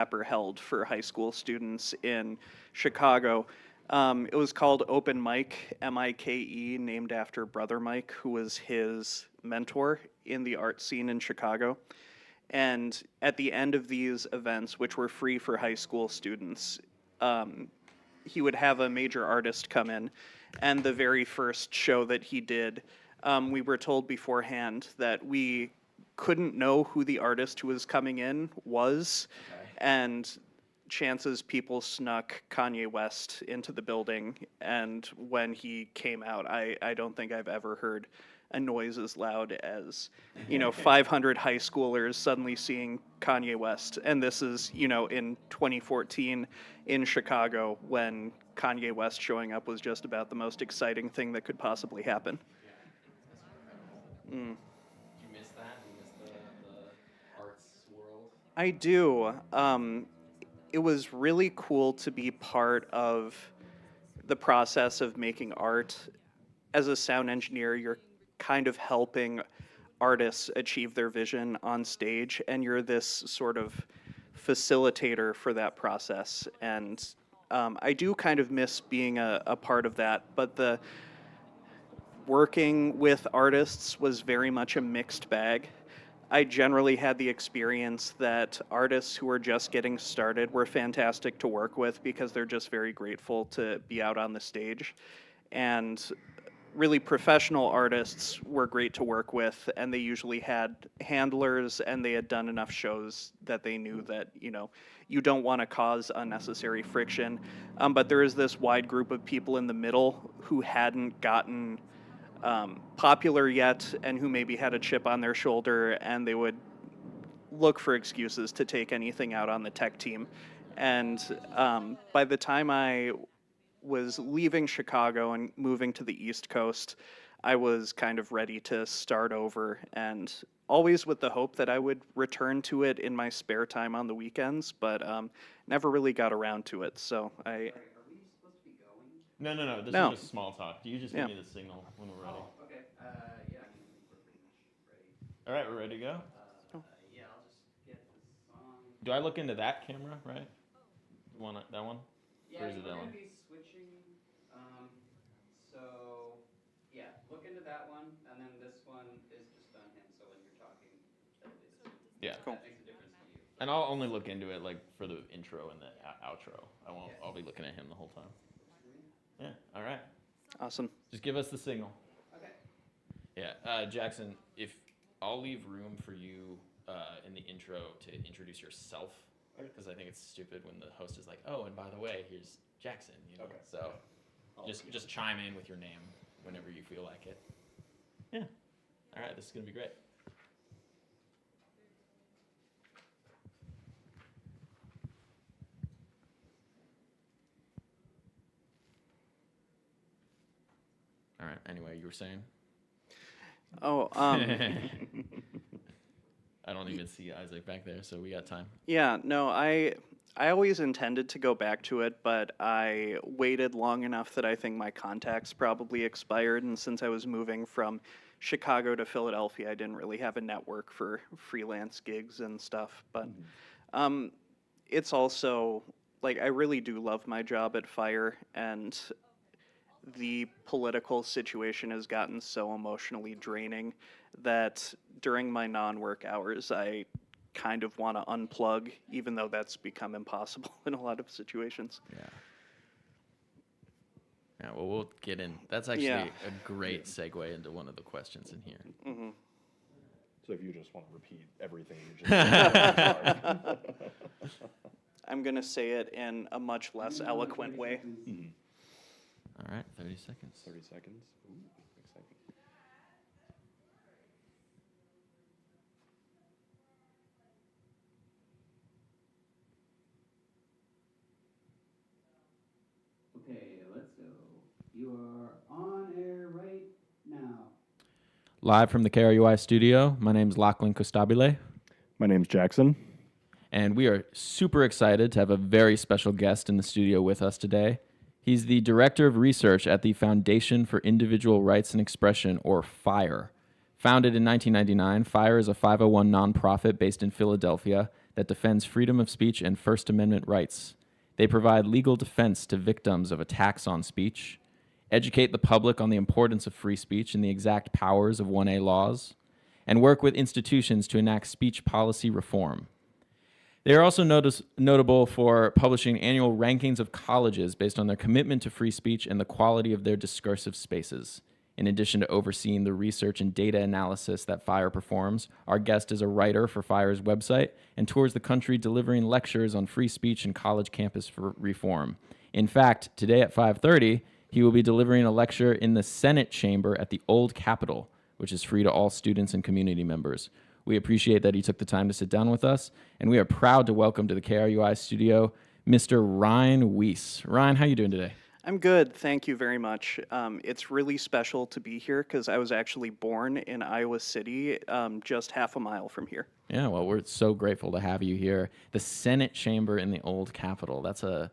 rapper held for high school students in Chicago. It was called Open Mike, Mike, named after Brother Mike, who was his mentor in the art scene in Chicago. And at the end of these events, which were free for high school students, he would have a major artist come in. And the very first show that he did, we were told beforehand that we couldn't know who the artist who was coming in was. And chances people snuck Kanye West into the building. And when he came out, I don't think I've ever heard a noise as loud as, 500 high schoolers suddenly seeing Kanye West. And this is, in 2014 in Chicago, when Kanye West showing up was just about the most exciting thing that could possibly happen. Do you miss that? Do you miss the arts world? I do. It was really cool to be part of the process of making art. As a sound engineer, you're kind of helping artists achieve their vision on stage, and you're this sort of facilitator for that process. And I do kind of miss being a part of that, but the working with artists was very much a mixed bag. I generally had the experience that artists who were just getting started were fantastic to work with because they're just very grateful to be out on the stage. And really professional artists were great to work with, and they usually had handlers, and they had done enough shows that they knew that, you don't want to cause unnecessary friction. But there is this wide group of people in the middle who hadn't gotten popular yet, and who maybe had a chip on their shoulder, and they would look for excuses to take anything out on the tech team. And by the time I was leaving Chicago and moving to the East Coast, I was kind of ready to start over, and always with the hope that I would return to it in my spare time on the weekends, but never really got around to it. So Are we supposed to be going? No. This No. is just small talk. You just Yeah. give me the signal when we're ready. Oh, okay. Yeah, I mean, we're pretty much ready. All right, we're ready to go. Yeah, I'll just get the song. Do I look into that camera, right? That one? Yeah, Or is it we're that gonna one? be switching. So yeah, look into that one, and then this one is just on him. So when you're talking, that'll be this one. Yeah. Cool. That makes a difference to you. And I'll only look into it like for the intro and the outro. I won't. Yeah. I'll be looking at him the whole time. Yeah. All right. Awesome. Just give us the signal. Okay. Yeah, Jackson. If I'll leave room for you in the intro to introduce yourself, because I think it's stupid when the host is like, "Oh, and by the way, here's Jackson." Okay. So just chime in with your name whenever you feel like it. Yeah. All right. This is gonna be great. All right. Anyway, you were saying? Oh, I don't even see Isaac back there, so we got time. yeah, no, I always intended to go back to it, but I waited long enough that I think my contacts probably expired, and since I was moving from Chicago to Philadelphia, I didn't really have a network for freelance gigs and stuff. But it's also, like, I really do love my job at Fire, and the political situation has gotten so emotionally draining that during my non-work hours, I kind of want to unplug, even though that's become impossible in a lot of situations. Yeah. Yeah, well, we'll get in. That's actually Yeah. a great segue into one of the questions in here. Hmm. So if you just want to repeat everything you just I'm going to say it in a much less eloquent way. All right, 30 seconds. 30 seconds. Ooh, exciting. Okay, let's go. You are on air right now. Live from the KRUI studio, my name is Lachlan Costabile, My name's Jackson. and we are super excited to have a very special guest in the studio with us today. He's the Director of Research at the Foundation for Individual Rights and Expression, or FIRE. Founded in 1999, FIRE is a 501 nonprofit based in Philadelphia that defends freedom of speech and First Amendment rights. They provide legal defense to victims of attacks on speech, educate the public on the importance of free speech and the exact powers of 1A laws, and work with institutions to enact speech policy reform. They are also notable for publishing annual rankings of colleges based on their commitment to free speech and the quality of their discursive spaces. In addition to overseeing the research and data analysis that FIRE performs, our guest is a writer for FIRE's website and tours the country delivering lectures on free speech and college campus reform. In fact, today at 5:30, he will be delivering a lecture in the Senate chamber at the Old Capitol, which is free to all students and community members. We appreciate that he took the time to sit down with us, and we are proud to welcome to the KRUI studio Mr. Ryne Weiss. Ryne, how are you doing today? I'm good, thank you very much. It's really special to be here because I was actually born in Iowa City, just half a mile from here. Yeah, well, we're so grateful to have you here. The Senate chamber in the Old Capitol. That's a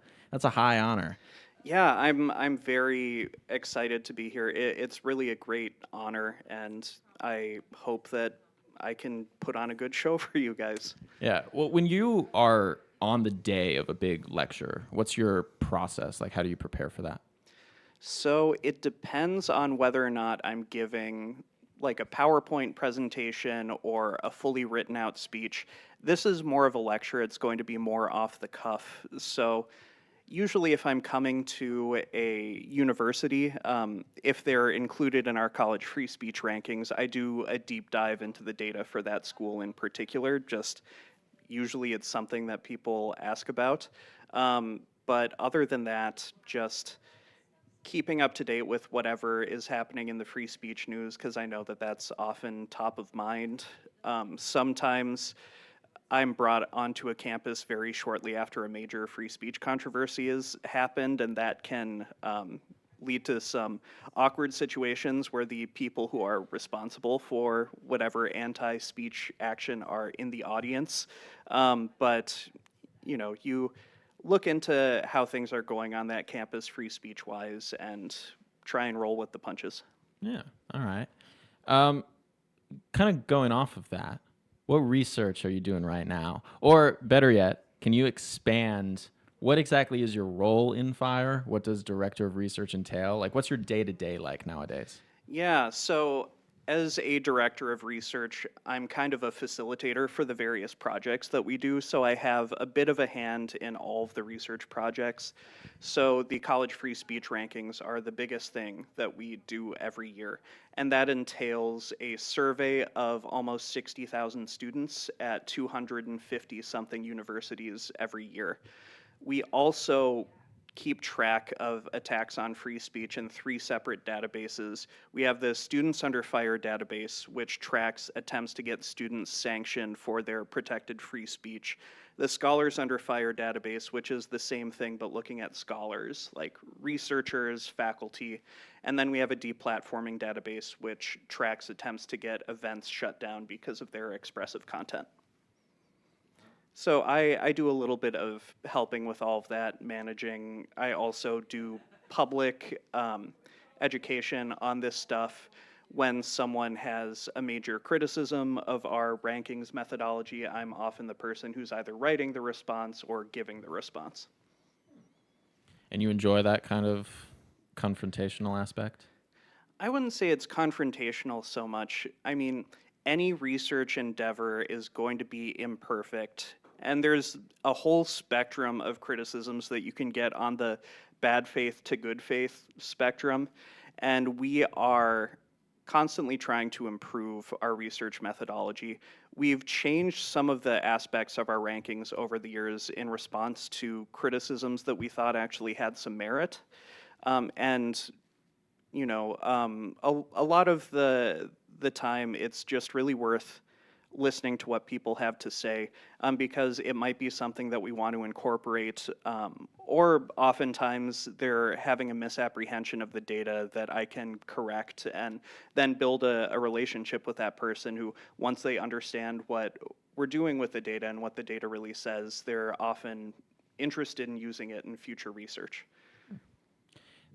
high honor. Yeah, I'm very excited to be here. It's really a great honor, and I hope that I can put on a good show for you guys. Yeah, well, when you are on the day of a big lecture, what's your process? Like, how do you prepare for that? So it depends on whether or not I'm giving like a PowerPoint presentation or a fully written out speech. This is more of a lecture. It's going to be more off the cuff. So usually if I'm coming to a university, if they're included in our college free speech rankings, I do a deep dive into the data for that school in particular. Just usually it's something that people ask about. But other than that, just keeping up to date with whatever is happening in the free speech news, because I know that that's often top of mind. Sometimes I'm brought onto a campus very shortly after a major free speech controversy has happened, and that can lead to some awkward situations where the people who are responsible for whatever anti-speech action are in the audience. But, you know, you look into how things are going on that campus free speech-wise and try and roll with the punches. Yeah, all right. Kind of going off of that, what research are you doing right now? Or better yet, can you expand what exactly is your role in FIRE? What does director of research entail? Like, what's your day-to-day like nowadays? Yeah, so as a director of research, I'm kind of a facilitator for the various projects that we do, so I have a bit of a hand in all of the research projects. So the college free speech rankings are the biggest thing that we do every year, and that entails a survey of almost 60,000 students at 250-something universities every year. We also keep track of attacks on free speech in 3 separate databases. We have the Students Under Fire database, which tracks attempts to get students sanctioned for their protected free speech. The Scholars Under Fire database, which is the same thing but looking at scholars, like researchers, faculty. And then we have a deplatforming database, which tracks attempts to get events shut down because of their expressive content. So I do a little bit of helping with all of that, managing. I also do public education on this stuff. When someone has a major criticism of our rankings methodology, I'm often the person who's either writing the response or giving the response. And you enjoy that kind of confrontational aspect? I wouldn't say it's confrontational so much. I mean, any research endeavor is going to be imperfect. And there's a whole spectrum of criticisms that you can get on the bad faith to good faith spectrum. And we are constantly trying to improve our research methodology. We've changed some of the aspects of our rankings over the years in response to criticisms that we thought actually had some merit. And, you know, a lot of the time it's just really worth listening to what people have to say, because it might be something that we want to incorporate, or oftentimes they're having a misapprehension of the data that I can correct and then build a relationship with that person who, once they understand what we're doing with the data and what the data really says, they're often interested in using it in future research.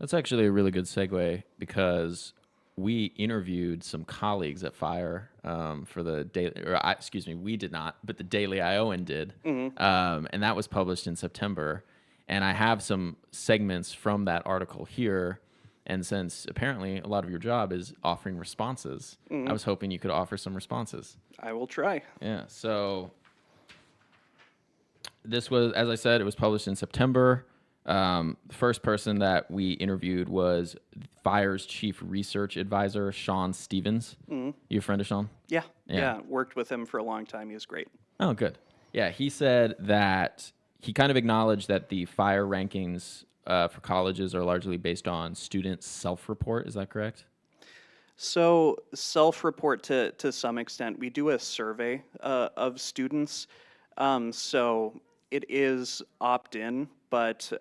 That's actually a really good segue, because we interviewed some colleagues at Fire for the daily, excuse me, we did not, but the Daily Iowan did. And that was published in September. And I have some segments from that article here. And since apparently a lot of your job is offering responses, I was hoping you could offer some responses. I will try. Yeah. So this was, as I said, it was published in September. The first person that we interviewed was Fire's chief research advisor, Sean Stevens. You a friend of Sean? Yeah, Yeah. yeah. Worked with him for a long time. He was great. Oh, good. Yeah, he said that he kind of acknowledged that the Fire rankings for colleges are largely based on student self-report. Is that correct? So self-report to some extent. We do a survey of students. So it is opt-in, but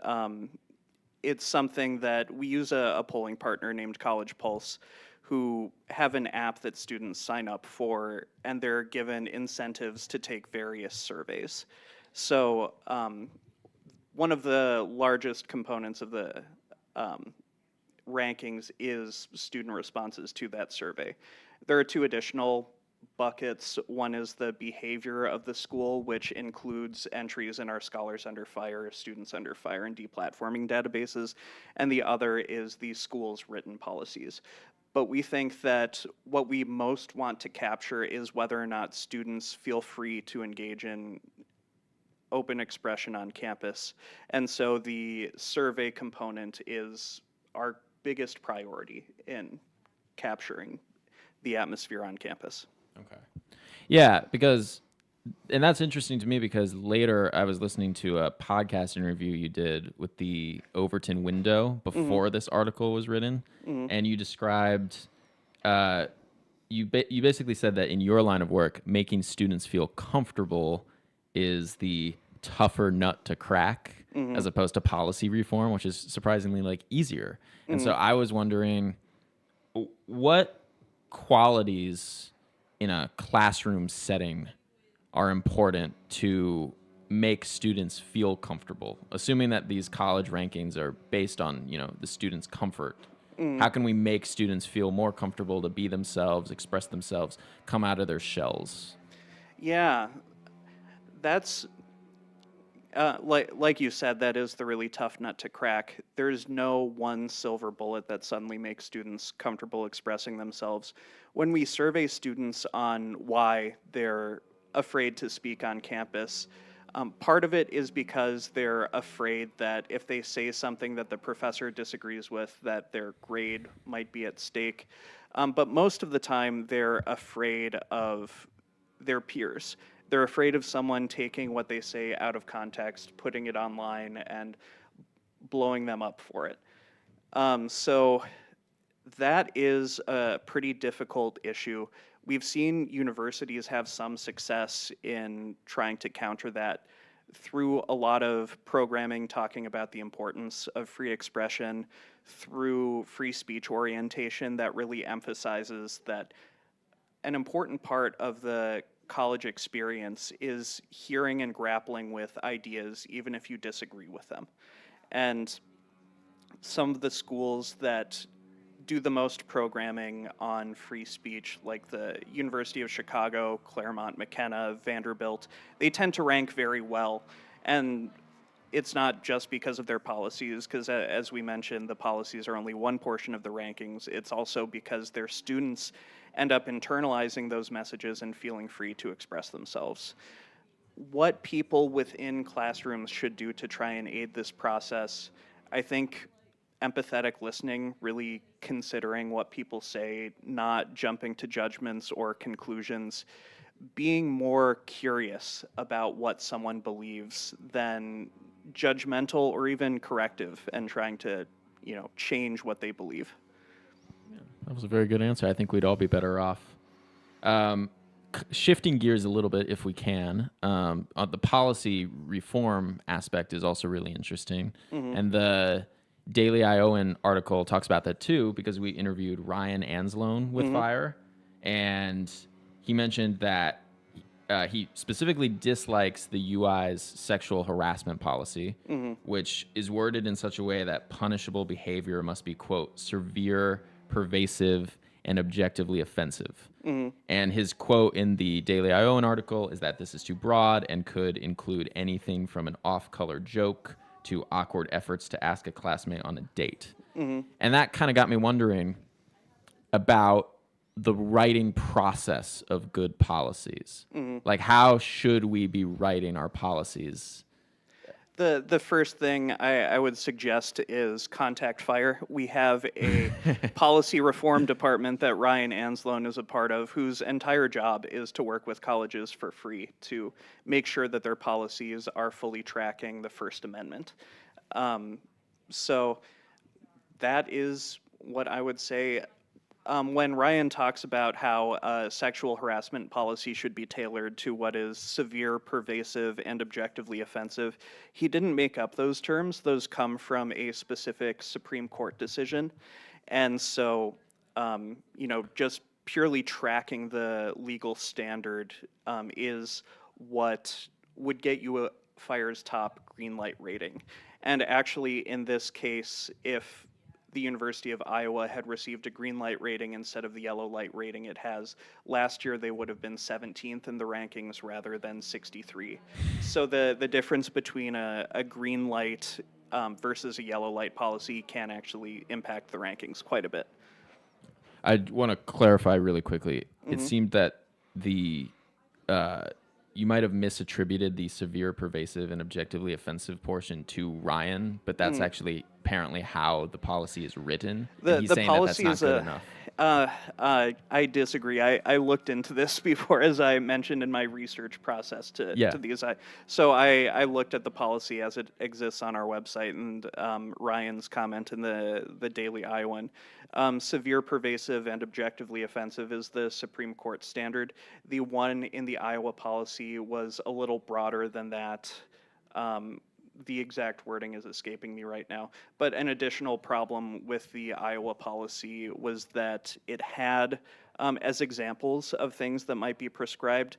it's something that we use a polling partner named College Pulse, who have an app that students sign up for, and they're given incentives to take various surveys. So one of the largest components of the rankings is student responses to that survey. There are two additional buckets. One is the behavior of the school, which includes entries in our Scholars Under Fire, Students Under Fire, and deplatforming databases, and the other is the school's written policies. But we think that what we most want to capture is whether or not students feel free to engage in open expression on campus. And so the survey component is our biggest priority in capturing the atmosphere on campus. Okay. Yeah, because, and that's interesting to me because later I was listening to a podcast interview you did with the Overton Window before this article was written, and you described, you basically said that in your line of work, making students feel comfortable is the tougher nut to crack as opposed to policy reform, which is surprisingly like easier. And so I was wondering what qualities in a classroom setting are important to make students feel comfortable, assuming that these college rankings are based on, you know, the students' comfort. How can we make students feel more comfortable to be themselves, express themselves, come out of their shells? Yeah, that's like you said, that is the really tough nut to crack. There's no one silver bullet that suddenly makes students comfortable expressing themselves. When we survey students on why they're afraid to speak on campus, part of it is because they're afraid that if they say something that the professor disagrees with, that their grade might be at stake. But most of the time, they're afraid of their peers. They're afraid of someone taking what they say out of context, putting it online, and blowing them up for it. So that is a pretty difficult issue. We've seen universities have some success in trying to counter that through a lot of programming talking about the importance of free expression, through free speech orientation that really emphasizes that an important part of the college experience is hearing and grappling with ideas, even if you disagree with them. And some of the schools that do the most programming on free speech, like the University of Chicago, Claremont, McKenna, Vanderbilt, they tend to rank very well. And it's not just because of their policies, because as we mentioned, the policies are only one portion of the rankings. It's also because their students end up internalizing those messages and feeling free to express themselves. What people within classrooms should do to try and aid this process, I think empathetic listening, really considering what people say, not jumping to judgments or conclusions, being more curious about what someone believes than judgmental or even corrective and trying to, change what they believe. That was a very good answer. I think we'd all be better off. Shifting gears a little bit, if we can, the policy reform aspect is also really interesting. And the Daily Iowan article talks about that too, because we interviewed Ryan Anslone with Fire, and he mentioned that he specifically dislikes the UI's sexual harassment policy, which is worded in such a way that punishable behavior must be, quote, severe, pervasive, and objectively offensive. And his quote in the Daily Iowan article is that this is too broad and could include anything from an off-color joke to awkward efforts to ask a classmate on a date. And that kind of got me wondering about the writing process of good policies. Like, how should we be writing our policies? The first thing I would suggest is contact fire. We have a policy reform department that Ryan Anslone is a part of, whose entire job is to work with colleges for free to make sure that their policies are fully tracking the First Amendment. So that is what I would say. When Ryan talks about how sexual harassment policy should be tailored to what is severe, pervasive, and objectively offensive, he didn't make up those terms. Those come from a specific Supreme Court decision. And so, just purely tracking the legal standard is what would get you a fire's top green light rating. And actually, in this case, if the University of Iowa had received a green light rating instead of the yellow light rating it has last year, they would have been 17th in the rankings rather than 63. So the difference between a green light versus a yellow light policy can actually impact the rankings quite a bit. I want to clarify really quickly. It seemed that you might have misattributed the severe, pervasive, and objectively offensive portion to Ryan, but that's actually apparently how the policy is written. And he's The saying policy that that's is not good enough. I disagree. I looked into this before, as I mentioned in my research process to these. So I looked at the policy as it exists on our website, and Ryan's comment in the Daily Iowan. Severe, pervasive, and objectively offensive is the Supreme Court standard. The one in the Iowa policy was a little broader than that. The exact wording is escaping me right now. But an additional problem with the Iowa policy was that it had, as examples of things that might be prescribed,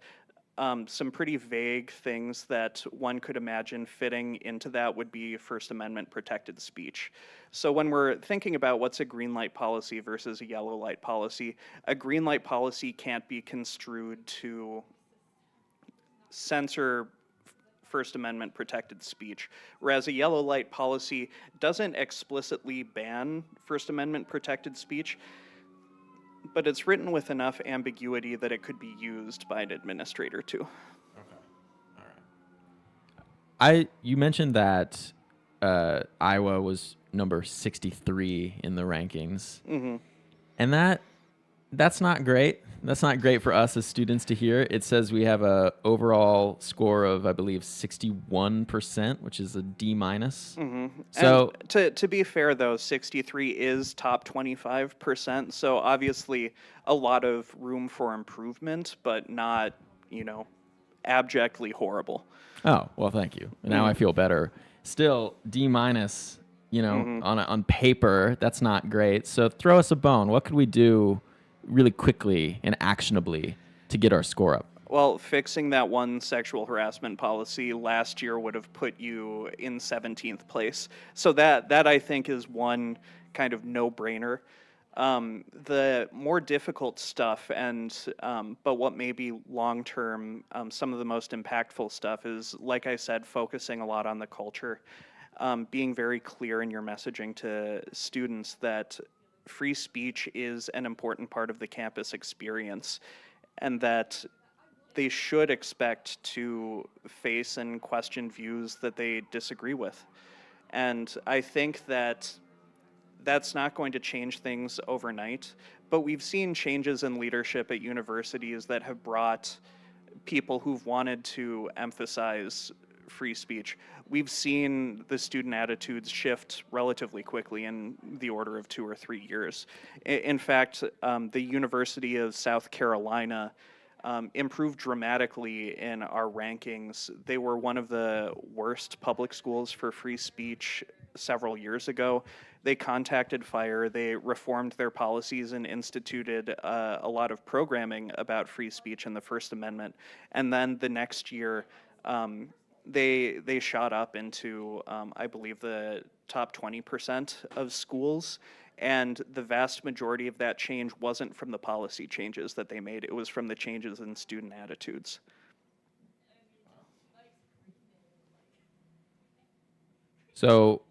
some pretty vague things that one could imagine fitting into that would be First Amendment protected speech. So when we're thinking about what's a green light policy versus a yellow light policy, a green light policy can't be construed to censor First Amendment protected speech, whereas a yellow light policy doesn't explicitly ban First Amendment protected speech, but it's written with enough ambiguity that it could be used by an administrator too. You mentioned that Iowa was number 63 in the rankings, and that's not great. That's not great for us as students to hear. It says we have a overall score of, I believe, 61%, which is a D minus. So and to be fair, though, 63 is top 25%. So obviously a lot of room for improvement, but not, abjectly horrible. Oh, well, thank you. Now I feel better. Still, D minus, on paper, that's not great. So throw us a bone. What could we do really quickly and actionably to get our score up? Well, fixing that one sexual harassment policy last year would have put you in 17th place. So that I think is one kind of no-brainer. The more difficult stuff but what may be long-term, some of the most impactful stuff is, like I said, focusing a lot on the culture, being very clear in your messaging to students that free speech is an important part of the campus experience, and that they should expect to face and question views that they disagree with. And I think that that's not going to change things overnight, but we've seen changes in leadership at universities that have brought people who've wanted to emphasize free speech. We've seen the student attitudes shift relatively quickly in the order of 2 or 3 years. In fact, the University of South Carolina improved dramatically in our rankings. They were one of the worst public schools for free speech several years ago. They contacted FIRE, they reformed their policies and instituted a lot of programming about free speech and the First Amendment. And then the next year, they shot up into, I believe, the top 20% of schools. And the vast majority of that change wasn't from the policy changes that they made. It was from the changes in student attitudes. So,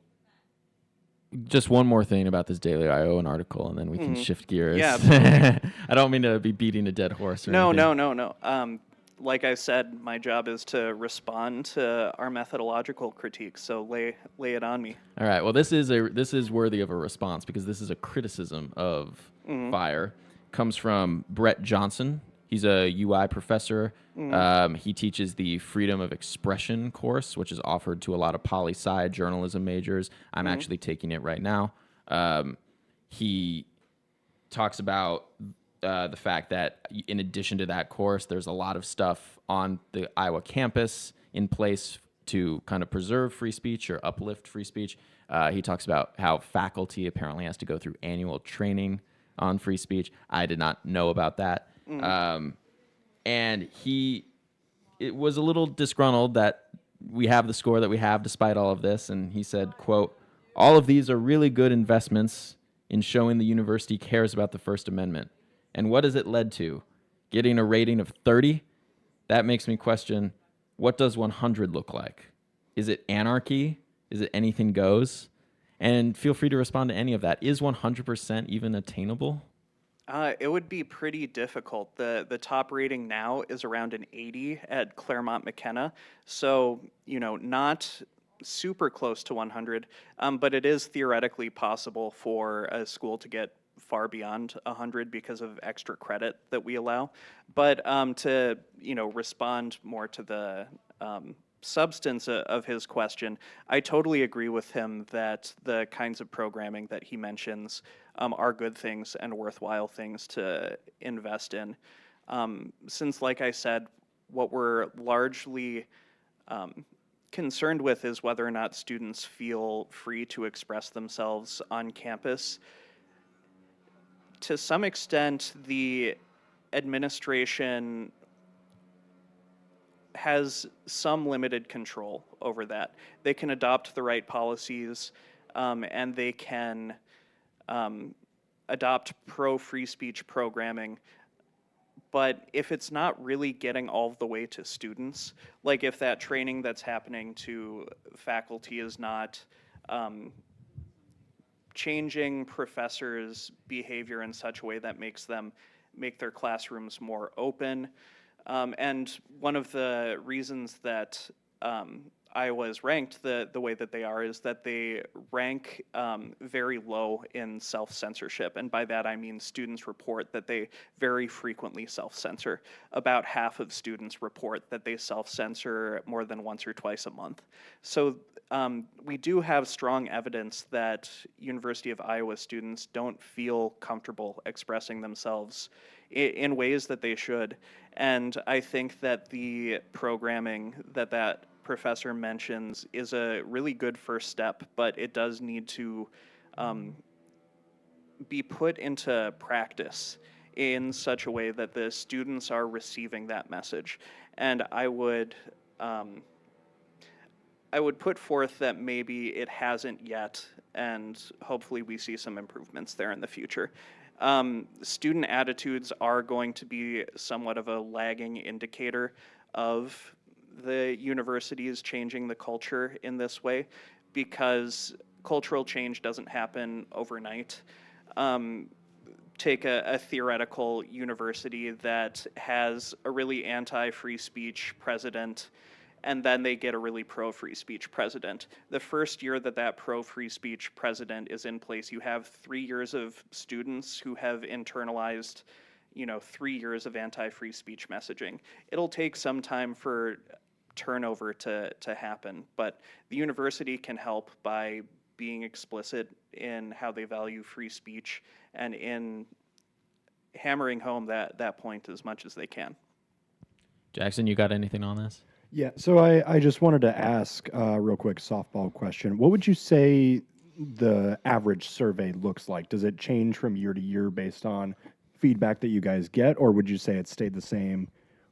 just one more thing about this Daily Iowan article, and then we can shift gears. Yeah, absolutely. I don't mean to be beating a dead horse or No, anything. no. Like I said, my job is to respond to our methodological critiques. So lay it on me. All right. Well, this is worthy of a response because this is a criticism of FIRE. Comes from Brett Johnson. He's a UI professor. He teaches the Freedom of Expression course, which is offered to a lot of poli-sci journalism majors. I'm actually taking it right now. He talks about the fact that in addition to that course, there's a lot of stuff on the Iowa campus in place to kind of preserve free speech or uplift free speech. He talks about how faculty apparently has to go through annual training on free speech. I did not know about that. And it was a little disgruntled that we have the score that we have despite all of this. And he said, quote, "All of these are really good investments in showing the university cares about the First Amendment. And what has it led to? Getting a rating of 30? That makes me question, what does 100 look like? Is it anarchy? Is it anything goes?" And feel free to respond to any of that. Is 100% even attainable? It would be pretty difficult. The top rating now is around an 80 at Claremont McKenna. So, not super close to 100, but it is theoretically possible for a school to get far beyond 100 because of extra credit that we allow. But to, respond more to the substance of his question, I totally agree with him that the kinds of programming that he mentions are good things and worthwhile things to invest in. Since, like I said, what we're largely concerned with is whether or not students feel free to express themselves on campus. To some extent, the administration has some limited control over that. They can adopt the right policies, and they can adopt pro-free speech programming. But if it's not really getting all the way to students, like if that training that's happening to faculty is not changing professors' behavior in such a way that makes them make their classrooms more open. And one of the reasons that Iowa is ranked the way that they are is that they rank very low in self-censorship. And by that I mean students report that they very frequently self-censor. About half of students report that they self-censor more than once or twice a month. So we do have strong evidence that University of Iowa students don't feel comfortable expressing themselves in ways that they should. And I think that the programming that professor mentions is a really good first step, but it does need to be put into practice in such a way that the students are receiving that message. And I would put forth that maybe it hasn't yet, and hopefully we see some improvements there in the future. Student attitudes are going to be somewhat of a lagging indicator of the universities changing the culture in this way, because cultural change doesn't happen overnight. Take a theoretical university that has a really anti-free speech president, and then they get a really pro-free speech president. The first year that pro-free speech president is in place, you have 3 years of students who have internalized, 3 years of anti-free speech messaging. It'll take some time for turnover to happen, but the university can help by being explicit in how they value free speech and in hammering home that point as much as they can. Jackson, you got anything on this? Yeah, so I just wanted to ask a real quick softball question. What would you say the average survey looks like? Does it change from year to year based on feedback that you guys get, or would you say it stayed the same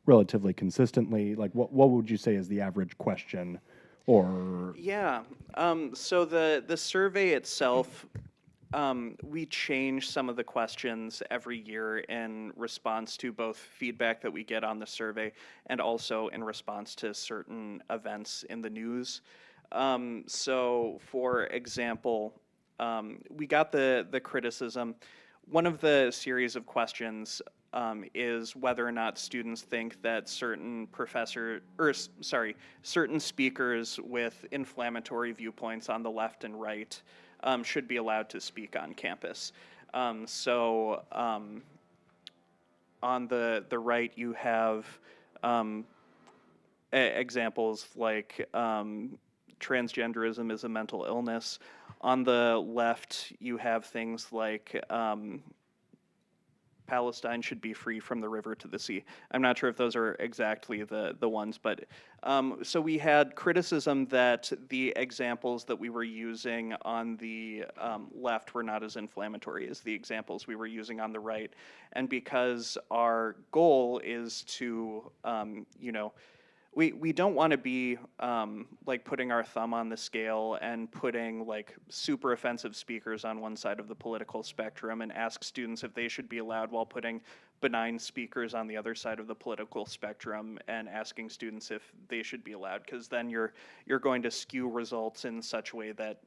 relatively consistently? Like, what would you say is the average question? Or Yeah. So the survey itself, we change some of the questions every year in response to both feedback that we get on the survey and also in response to certain events in the news. So, for example, we got the criticism. One of the series of questions is whether or not students think that certain speakers with inflammatory viewpoints on the left and right should be allowed to speak on campus. On the right, you have examples like transgenderism is a mental illness. On the left, you have things like Palestine should be free from the river to the sea. I'm not sure if those are exactly the ones, but so we had criticism that the examples that we were using on the left were not as inflammatory as the examples we were using on the right. And because our goal is to, we don't want to be like putting our thumb on the scale and putting like super offensive speakers on one side of the political spectrum and ask students if they should be allowed, while putting benign speakers on the other side of the political spectrum and asking students if they should be allowed, because then you're going to skew results in such a way that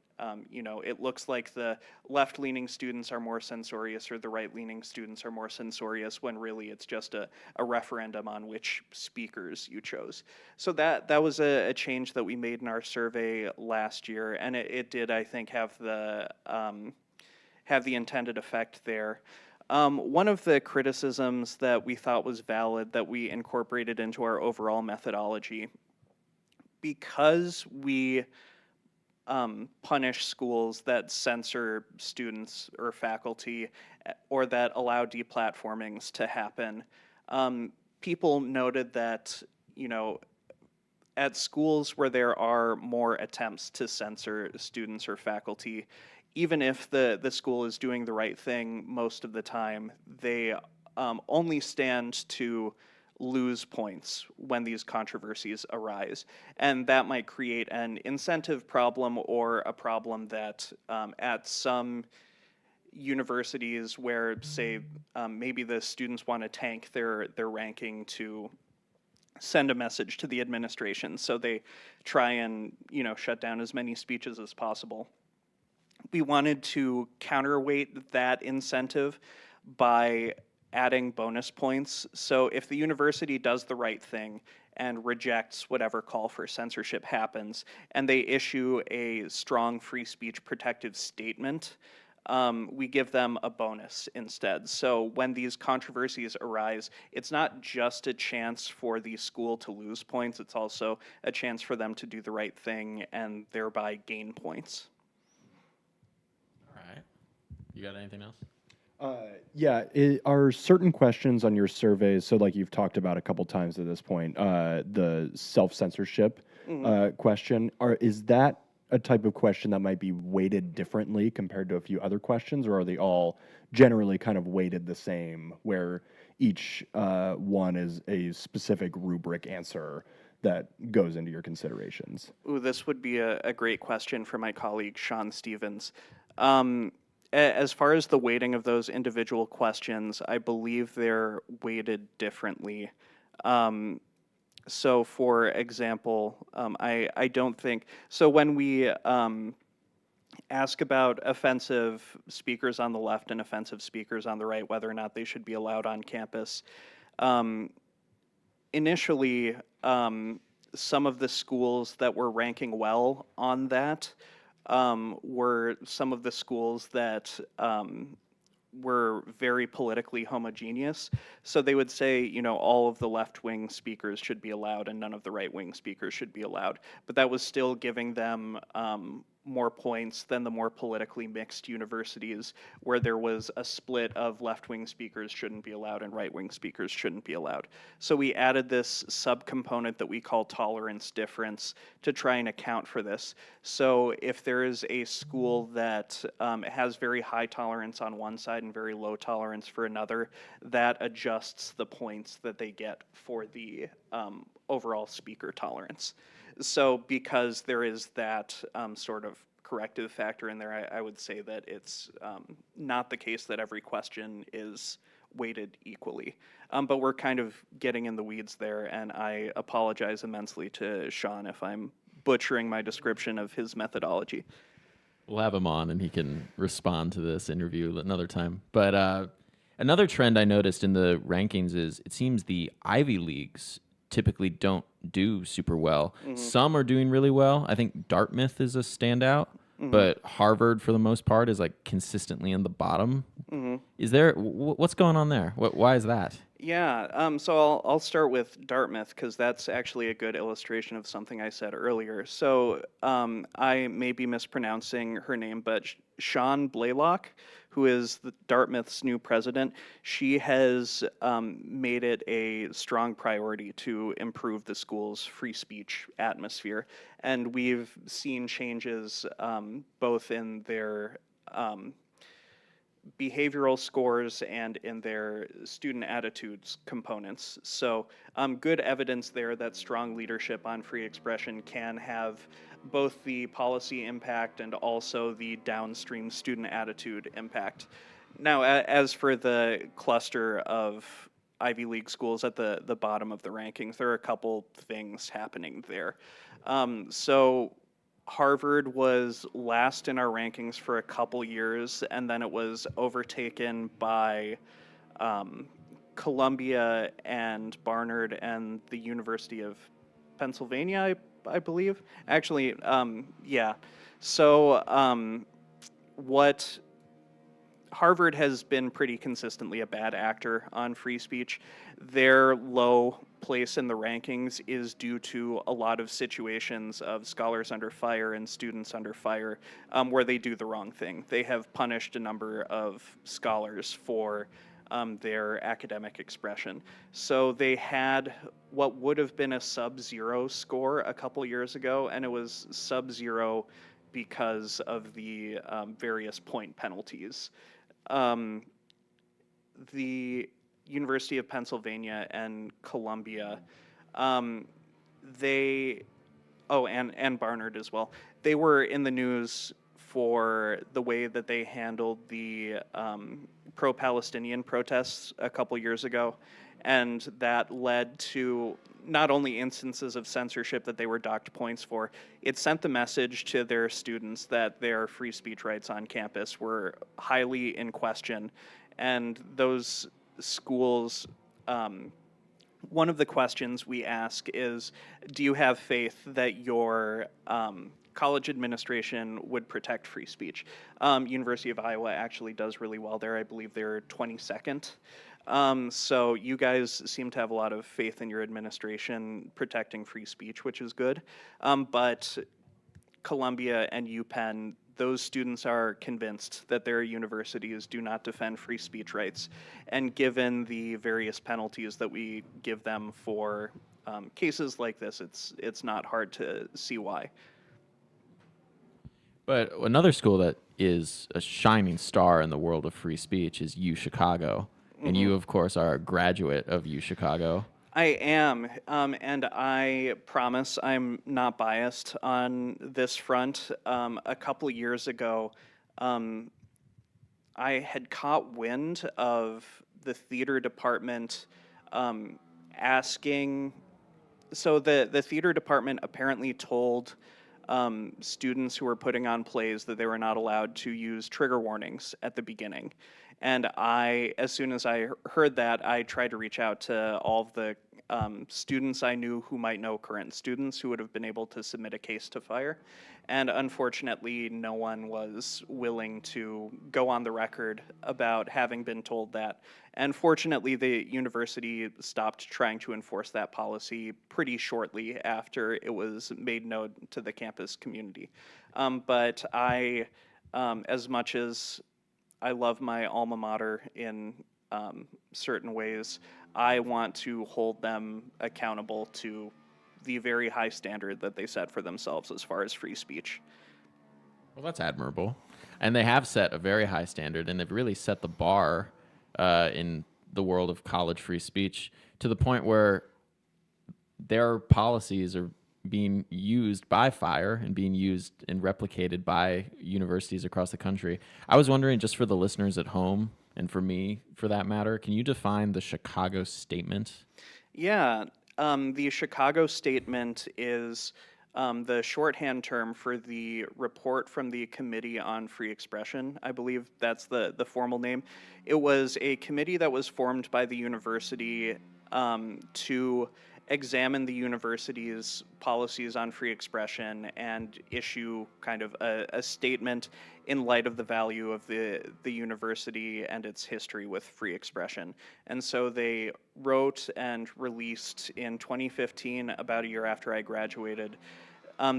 it looks like the left-leaning students are more censorious or the right-leaning students are more censorious, when really it's just a referendum on which speakers you chose. So that was a change that we made in our survey last year, and it did, I think, have the intended effect there. One of the criticisms that we thought was valid that we incorporated into our overall methodology, because we punish schools that censor students or faculty or that allow deplatformings to happen, people noted that, at schools where there are more attempts to censor students or faculty, even if the school is doing the right thing most of the time, they only stand to lose points when these controversies arise. And that might create an incentive problem, or a problem that at some universities where, say, maybe the students want to tank their ranking to send a message to the administration, so they try and shut down as many speeches as possible. We wanted to counterweight that incentive by adding bonus points. So if the university does the right thing and rejects whatever call for censorship happens, and they issue a strong free speech protective statement, we give them a bonus instead. So when these controversies arise, it's not just a chance for the school to lose points, it's also a chance for them to do the right thing and thereby gain points. All right. You got anything else? Yeah, are certain questions on your surveys, so like you've talked about a couple times at this point, the self-censorship question, is that a type of question that might be weighted differently compared to a few other questions, or are they all generally kind of weighted the same, where each one is a specific rubric answer that goes into your considerations? Ooh, this would be a great question for my colleague, Sean Stevens. As far as the weighting of those individual questions, I believe they're weighted differently. So, for example, I don't think so. When we ask about offensive speakers on the left and offensive speakers on the right, whether or not they should be allowed on campus, initially, some of the schools that were ranking well on that were some of the schools that were very politically homogeneous. So they would say, all of the left-wing speakers should be allowed and none of the right-wing speakers should be allowed. But that was still giving them more points than the more politically mixed universities where there was a split of left-wing speakers shouldn't be allowed and right-wing speakers shouldn't be allowed. So we added this subcomponent that we call tolerance difference to try and account for this. So if there is a school that has very high tolerance on one side and very low tolerance for another, that adjusts the points that they get for the overall speaker tolerance. So because there is that sort of corrective factor in there, I would say that it's not the case that every question is weighted equally. But we're kind of getting in the weeds there, and I apologize immensely to Sean if I'm butchering my description of his methodology. We'll have him on, and he can respond to this interview another time. But another trend I noticed in the rankings is it seems the Ivy Leagues typically don't do super well. Some are doing really well. I think Dartmouth is a standout, but Harvard, for the most part, is like consistently in the bottom. Is there what's going on there? Why is that? Yeah, so I'll start with Dartmouth because that's actually a good illustration of something I said earlier. So I may be mispronouncing her name, but Sean Blaylock, who is Dartmouth's new president, she has made it a strong priority to improve the school's free speech atmosphere. And we've seen changes both in their behavioral scores and in their student attitudes components. So good evidence there that strong leadership on free expression can have both the policy impact and also the downstream student attitude impact. Now, as for the cluster of Ivy League schools at the bottom of the rankings, there are a couple things happening there. So Harvard was last in our rankings for a couple years, and then it was overtaken by Columbia and Barnard and the University of Pennsylvania, I believe. Actually, yeah. So what Harvard has been pretty consistently a bad actor on free speech. Their low place in the rankings is due to a lot of situations of scholars under fire and students under fire where they do the wrong thing. They have punished a number of scholars for their academic expression. So they had what would have been a sub-zero score a couple years ago, and it was sub-zero because of the various point penalties. The University of Pennsylvania and Columbia, and Barnard as well. They were in the news for the way that they handled the pro-Palestinian protests a couple years ago, and that led to not only instances of censorship that they were docked points for, it sent the message to their students that their free speech rights on campus were highly in question. And those schools, one of the questions we ask is, do you have faith that your college administration would protect free speech? University of Iowa actually does really well there. I believe they're 22nd. So you guys seem to have a lot of faith in your administration protecting free speech, which is good. But Columbia and UPenn, those students are convinced that their universities do not defend free speech rights. And given the various penalties that we give them for cases like this, it's not hard to see why. But another school that is a shining star in the world of free speech is U Chicago. And you, of course, are a graduate of U Chicago. I am, and I promise I'm not biased on this front. A couple years ago, I had caught wind of the theater department asking. So the theater department apparently told students who were putting on plays that they were not allowed to use trigger warnings at the beginning. And as soon as I heard that, I tried to reach out to all of the students I knew who might know current students who would have been able to submit a case to fire. And unfortunately, no one was willing to go on the record about having been told that. And fortunately, the university stopped trying to enforce that policy pretty shortly after it was made known to the campus community. But I, as much as I love my alma mater in certain ways, I want to hold them accountable to the very high standard that they set for themselves as far as free speech. Well, that's admirable. And they have set a very high standard, and they've really set the bar in the world of college free speech to the point where their policies are being used by FIRE and being used and replicated by universities across the country. I was wondering, just for the listeners at home, and for me, for that matter, can you define the Chicago Statement? Yeah, the Chicago Statement is the shorthand term for the report from the Committee on Free Expression. I believe that's the formal name. It was a committee that was formed by the university to examine the university's policies on free expression and issue kind of a statement in light of the value of the university and its history with free expression. And so they wrote and released in 2015, about a year after I graduated,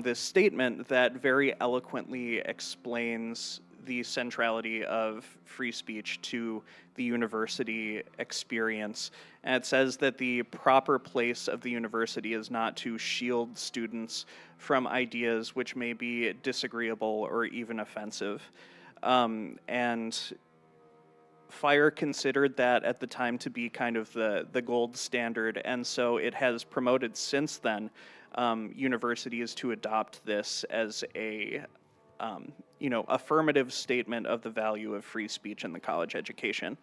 this statement that very eloquently explains the centrality of free speech to the university experience. And it says that the proper place of the university is not to shield students from ideas which may be disagreeable or even offensive. And FIRE considered that at the time to be kind of the gold standard, and so it has promoted since then universities to adopt this as a affirmative statement of the value of free speech in the college education.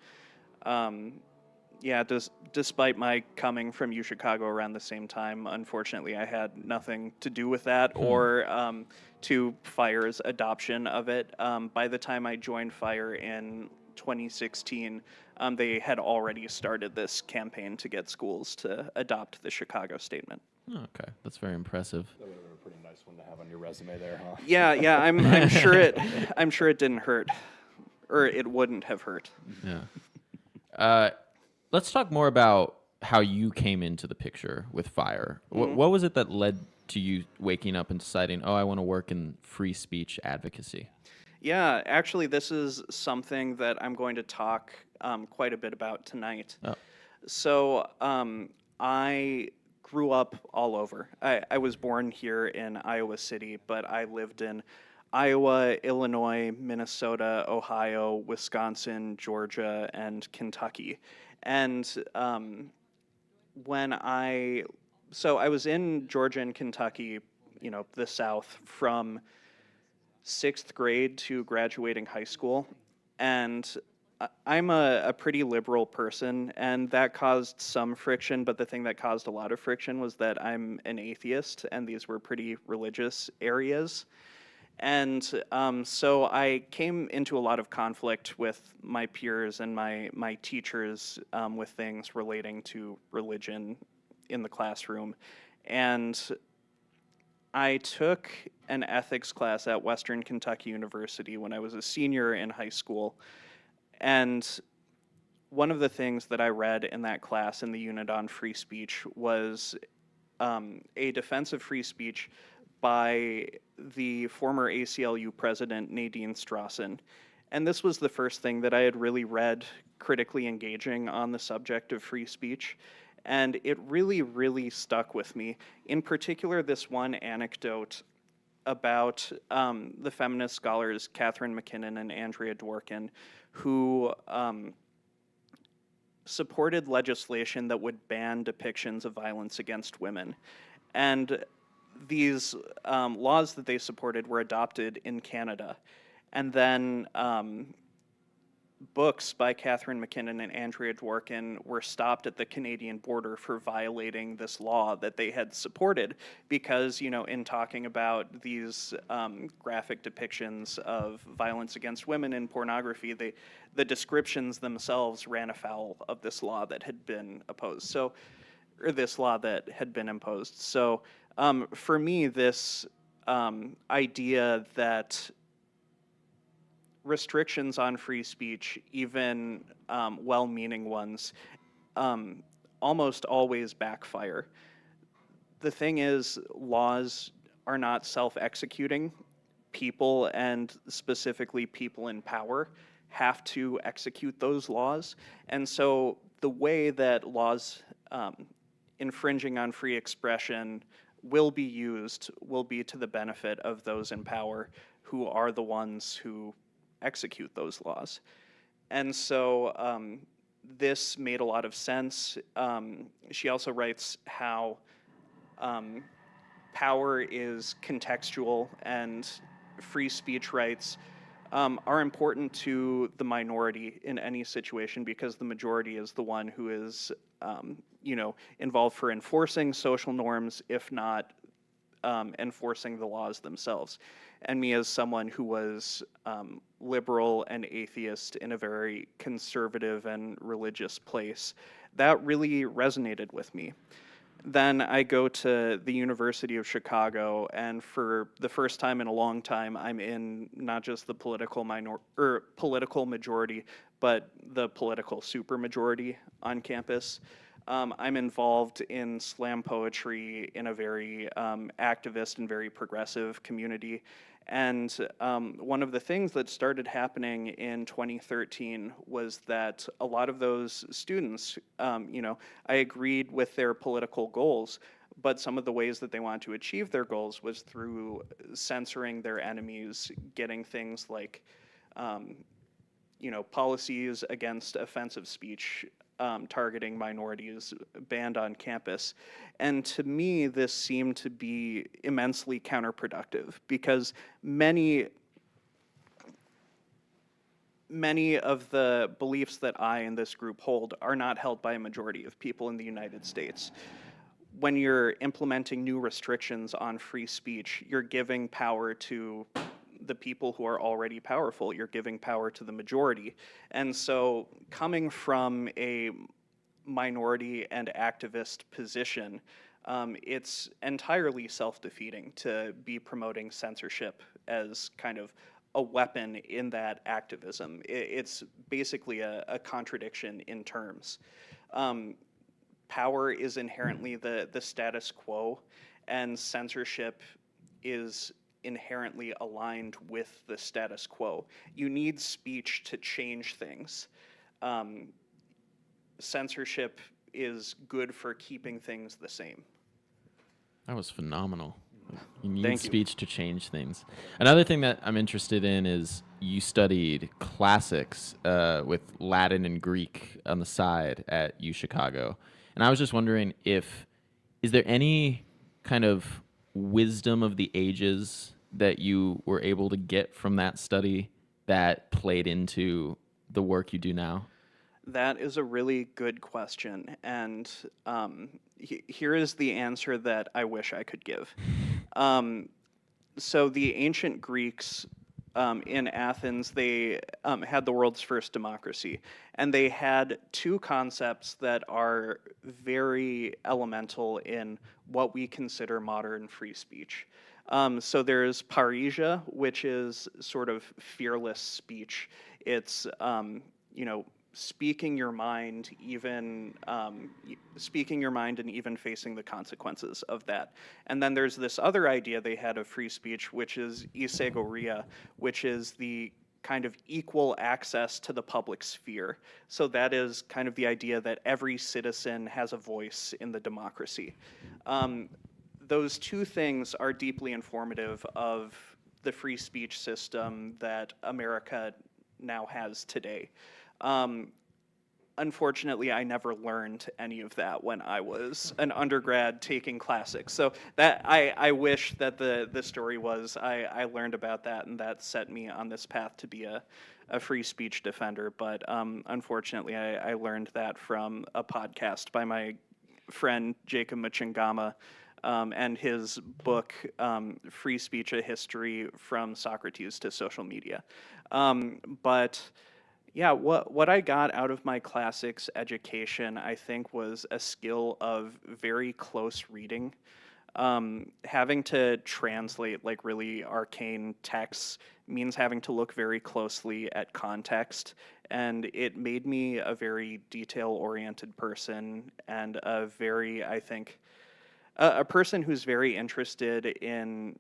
Despite my coming from UChicago around the same time, unfortunately, I had nothing to do with that or to FIRE's adoption of it. By the time I joined FIRE in 2016, they had already started this campaign to get schools to adopt the Chicago Statement. Oh, okay, that's very impressive. That would have been a pretty nice one to have on your resume there, huh? Yeah, I'm sure it didn't hurt, or it wouldn't have hurt. Yeah. Let's talk more about how you came into the picture with FIRE. What was it that led to you waking up and deciding, I want to work in free speech advocacy? Yeah, actually, this is something that I'm going to talk quite a bit about tonight. Oh. So I grew up all over. I was born here in Iowa City, but I lived in Iowa, Illinois, Minnesota, Ohio, Wisconsin, Georgia, and Kentucky. And I was in Georgia and Kentucky, the South, from 6th grade to graduating high school. And I'm a pretty liberal person, and that caused some friction, but the thing that caused a lot of friction was that I'm an atheist, and these were pretty religious areas. And so I came into a lot of conflict with my peers and my teachers with things relating to religion in the classroom. And I took an ethics class at Western Kentucky University when I was a senior in high school. And one of the things that I read in that class in the unit on free speech was a defense of free speech by the former ACLU president, Nadine Strawson. And this was the first thing that I had really read critically engaging on the subject of free speech. And it really, really stuck with me. In particular, this one anecdote about the feminist scholars Catherine McKinnon and Andrea Dworkin, who supported legislation that would ban depictions of violence against women. And these laws that they supported were adopted in Canada. And then books by Catherine McKinnon and Andrea Dworkin were stopped at the Canadian border for violating this law that they had supported because, in talking about these graphic depictions of violence against women in pornography, the descriptions themselves ran afoul of this law that had been opposed. So or this law that had been imposed. So for me, this idea that restrictions on free speech, even well-meaning ones, almost always backfire. The thing is, laws are not self-executing. People, and specifically people in power, have to execute those laws. And so the way that laws infringing on free expression will be used will be to the benefit of those in power, who are the ones who execute those laws. And so this made a lot of sense. She also writes how power is contextual, and free speech rights are important to the minority in any situation, because the majority is the one who is, involved for enforcing social norms, if not enforcing the laws themselves. And me, as someone who was liberal and atheist in a very conservative and religious place, that really resonated with me. Then I go to the University of Chicago, and for the first time in a long time, I'm in not just the political majority, but the political supermajority on campus. I'm involved in slam poetry in a very activist and very progressive community. And one of the things that started happening in 2013 was that a lot of those students, I agreed with their political goals, but some of the ways that they wanted to achieve their goals was through censoring their enemies, getting things like, policies against offensive speech, targeting minorities banned on campus. And to me, this seemed to be immensely counterproductive, because many of the beliefs that I and this group hold are not held by a majority of people in the United States. When you're implementing new restrictions on free speech, you're giving power to the people who are already powerful. You're giving power to the majority. And so, coming from a minority and activist position, it's entirely self-defeating to be promoting censorship as kind of a weapon in that activism. It's basically a contradiction in terms. Power is inherently the status quo, and censorship is inherently aligned with the status quo. You need speech to change things. Censorship is good for keeping things the same. That was phenomenal. You need Thank you. speech to change things. Another thing that I'm interested in is you studied classics with Latin and Greek on the side at U Chicago. And I was just wondering is there any kind of wisdom of the ages that you were able to get from that study that played into the work you do now? That is a really good question, and here is the answer that I wish I could give. So the ancient Greeks in Athens, they had the world's first democracy, and they had two concepts that are very elemental in what we consider modern free speech. So there's parrhesia, which is sort of fearless speech. It's speaking your mind, even speaking your mind, and even facing the consequences of that. And then there's this other idea they had of free speech, which is isegoria, which is the kind of equal access to the public sphere. So that is kind of the idea that every citizen has a voice in the democracy. Those two things are deeply informative of the free speech system that America now has today. Unfortunately, I never learned any of that when I was an undergrad taking classics. So that I wish that the story was I learned about that, and that set me on this path to be a free speech defender. But unfortunately, I learned that from a podcast by my friend Jacob Mchangama, and his book, Free Speech: A History from Socrates to Social Media. But Yeah, what I got out of my classics education, I think, was a skill of very close reading. Having to translate like really arcane texts means having to look very closely at context, and it made me a very detail-oriented person and a very, I think, a person who's very interested in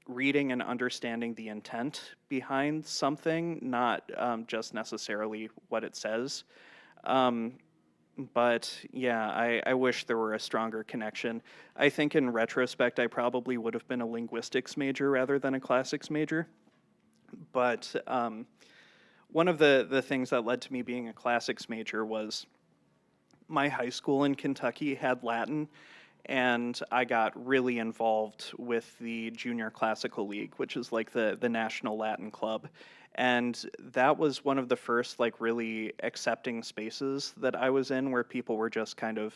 reading and understanding the intent behind something, not just necessarily what it says. Um, but yeah, I wish there were a stronger connection. I think in retrospect, I probably would have been a linguistics major rather than a classics major. But one of the things that led to me being a classics major was my high school in Kentucky had Latin, and I got really involved with the Junior Classical League, which is like the National Latin Club. And that was one of the first like really accepting spaces that I was in where people were just kind of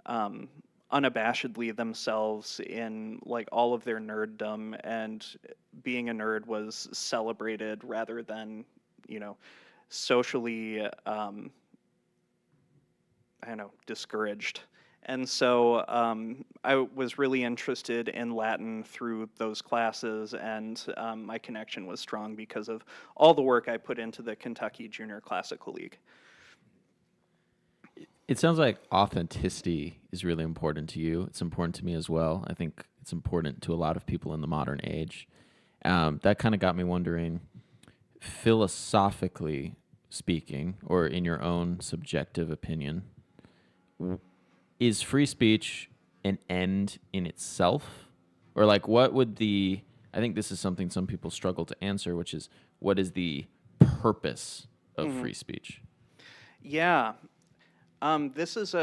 um, unabashedly themselves in like all of their nerddom, and being a nerd was celebrated rather than, you know, socially I don't know, discouraged. And so I was really interested in Latin through those classes, and my connection was strong because of all the work I put into the Kentucky Junior Classical League. It sounds like authenticity is really important to you. It's important to me as well. I think it's important to a lot of people in the modern age. That kind of got me wondering, philosophically speaking, or in your own subjective opinion, is free speech an end in itself? Or like what would the I think this is something some people struggle to answer, which is what is the purpose of free speech? Yeah, this is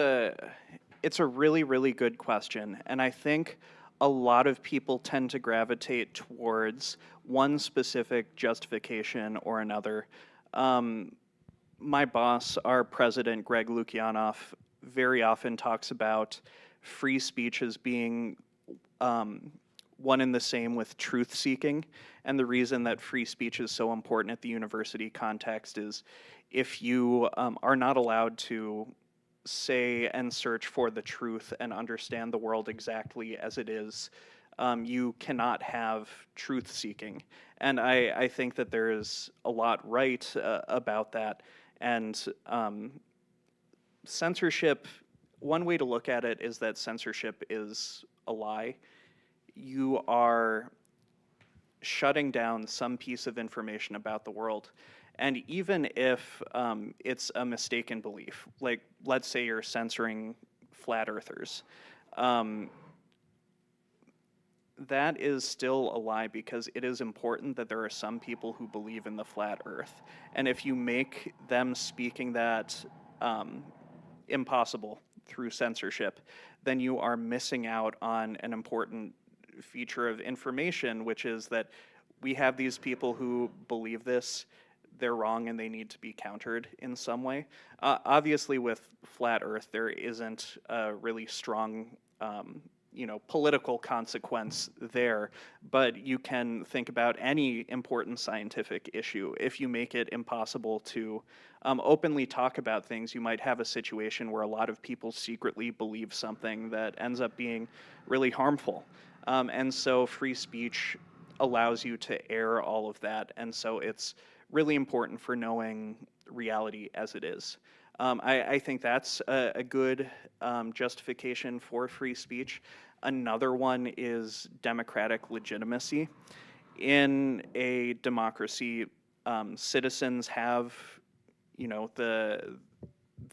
it's a really, really good question. And I think a lot of people tend to gravitate towards one specific justification or another. Um, my boss, our president, Greg Lukianoff, very often talks about free speech as being one and the same with truth seeking. And the reason that free speech is so important at the university context is if you are not allowed to say and search for the truth and understand the world exactly as it is, you cannot have truth seeking. And I think that there is a lot right about that. And censorship, one way to look at it is that censorship is a lie. You are shutting down some piece of information about the world. And even if it's a mistaken belief, like let's say you're censoring flat earthers, that is still a lie because it is important that there are some people who believe in the flat earth. And if you make them speaking that impossible through censorship, then you are missing out on an important feature of information, which is that we have these people who believe this, they're wrong, and they need to be countered in some way. Obviously, with flat Earth, there isn't a really strong, political consequence there, but you can think about any important scientific issue. If you make it impossible to openly talk about things, you might have a situation where a lot of people secretly believe something that ends up being really harmful. And so free speech allows you to air all of that. And so it's really important for knowing reality as it is. I think that's a good justification for free speech. Another one is democratic legitimacy. In a democracy, citizens have,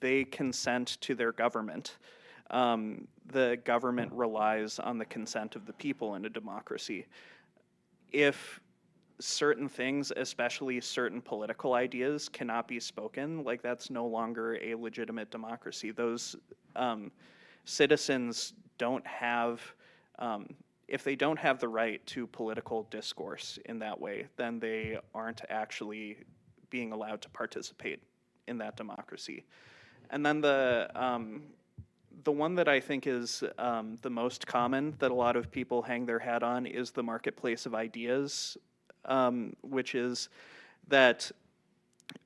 they consent to their government. The government relies on the consent of the people in a democracy. If certain things, especially certain political ideas, cannot be spoken, like that's no longer a legitimate democracy. Those citizens don't have, if they don't have the right to political discourse in that way, then they aren't actually being allowed to participate in that democracy. And then the one that I think is the most common that a lot of people hang their hat on is the marketplace of ideas, which is that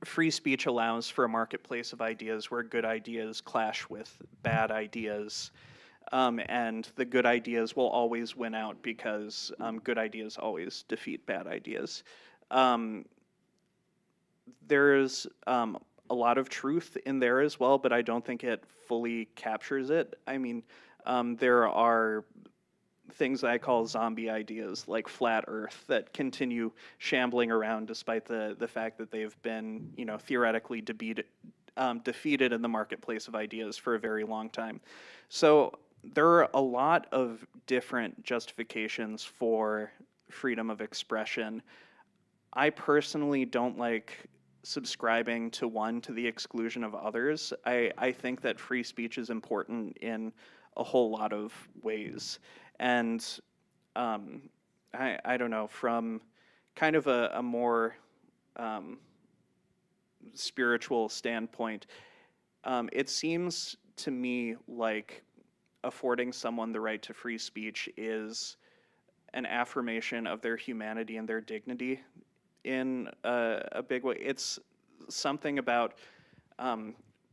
free speech allows for a marketplace of ideas where good ideas clash with bad ideas. And the good ideas will always win out because good ideas always defeat bad ideas. Um, there's a lot of truth in there as well, but I don't think it fully captures it. I mean, there are things that I call zombie ideas, like flat Earth, that continue shambling around despite the fact that they've been, theoretically defeated in the marketplace of ideas for a very long time. So there are a lot of different justifications for freedom of expression. I personally don't like subscribing to one to the exclusion of others. I think that free speech is important in a whole lot of ways. And I don't know, from kind of a more spiritual standpoint, it seems to me like affording someone the right to free speech is an affirmation of their humanity and their dignity in a big way. It's something about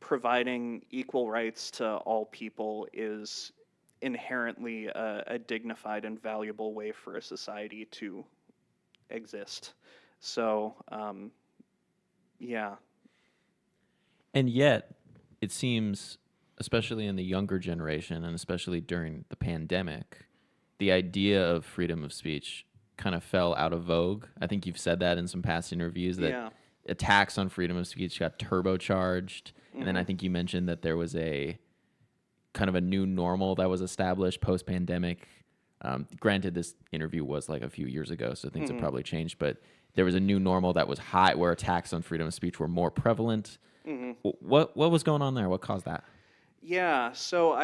providing equal rights to all people is inherently a dignified and valuable way for a society to exist. So, yeah. And yet, it seems, especially in the younger generation and especially during the pandemic, the idea of freedom of speech kind of fell out of vogue. I think you've said that in some past interviews that Yeah. attacks on freedom of speech got turbocharged. And then I think you mentioned that there was a kind of a new normal that was established post-pandemic. Granted, this interview was like a few years ago, so things have probably changed, but there was a new normal that was high where attacks on freedom of speech were more prevalent. What was going on there? What caused that? Yeah, so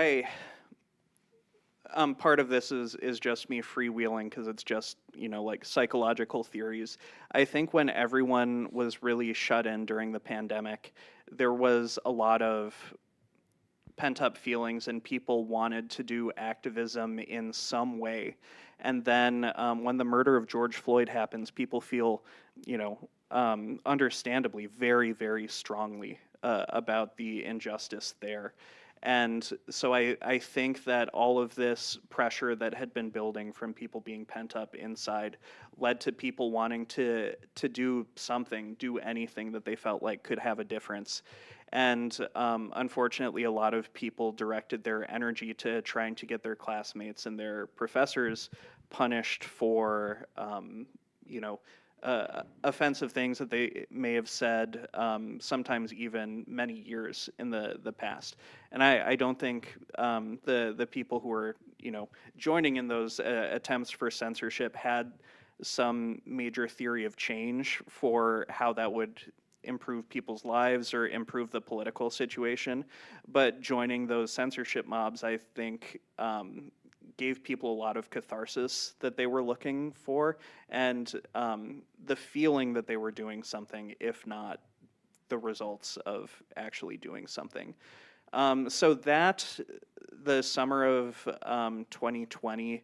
part of this is just me freewheeling because it's just, like psychological theories. I think when everyone was really shut in during the pandemic, there was a lot of pent up feelings and people wanted to do activism in some way. And then when the murder of George Floyd happens, people feel, understandably, very, very strongly about the injustice there. And so I think that all of this pressure that had been building from people being pent up inside led to people wanting to do something, do anything that they felt like could have a difference. And unfortunately, a lot of people directed their energy to trying to get their classmates and their professors punished for, offensive things that they may have said, sometimes even many years in the past. And I don't think the people who were joining in those attempts for censorship had some major theory of change for how that would improve people's lives or improve the political situation. But joining those censorship mobs, I think, gave people a lot of catharsis that they were looking for, and the feeling that they were doing something, if not the results of actually doing something. So that, the summer of 2020,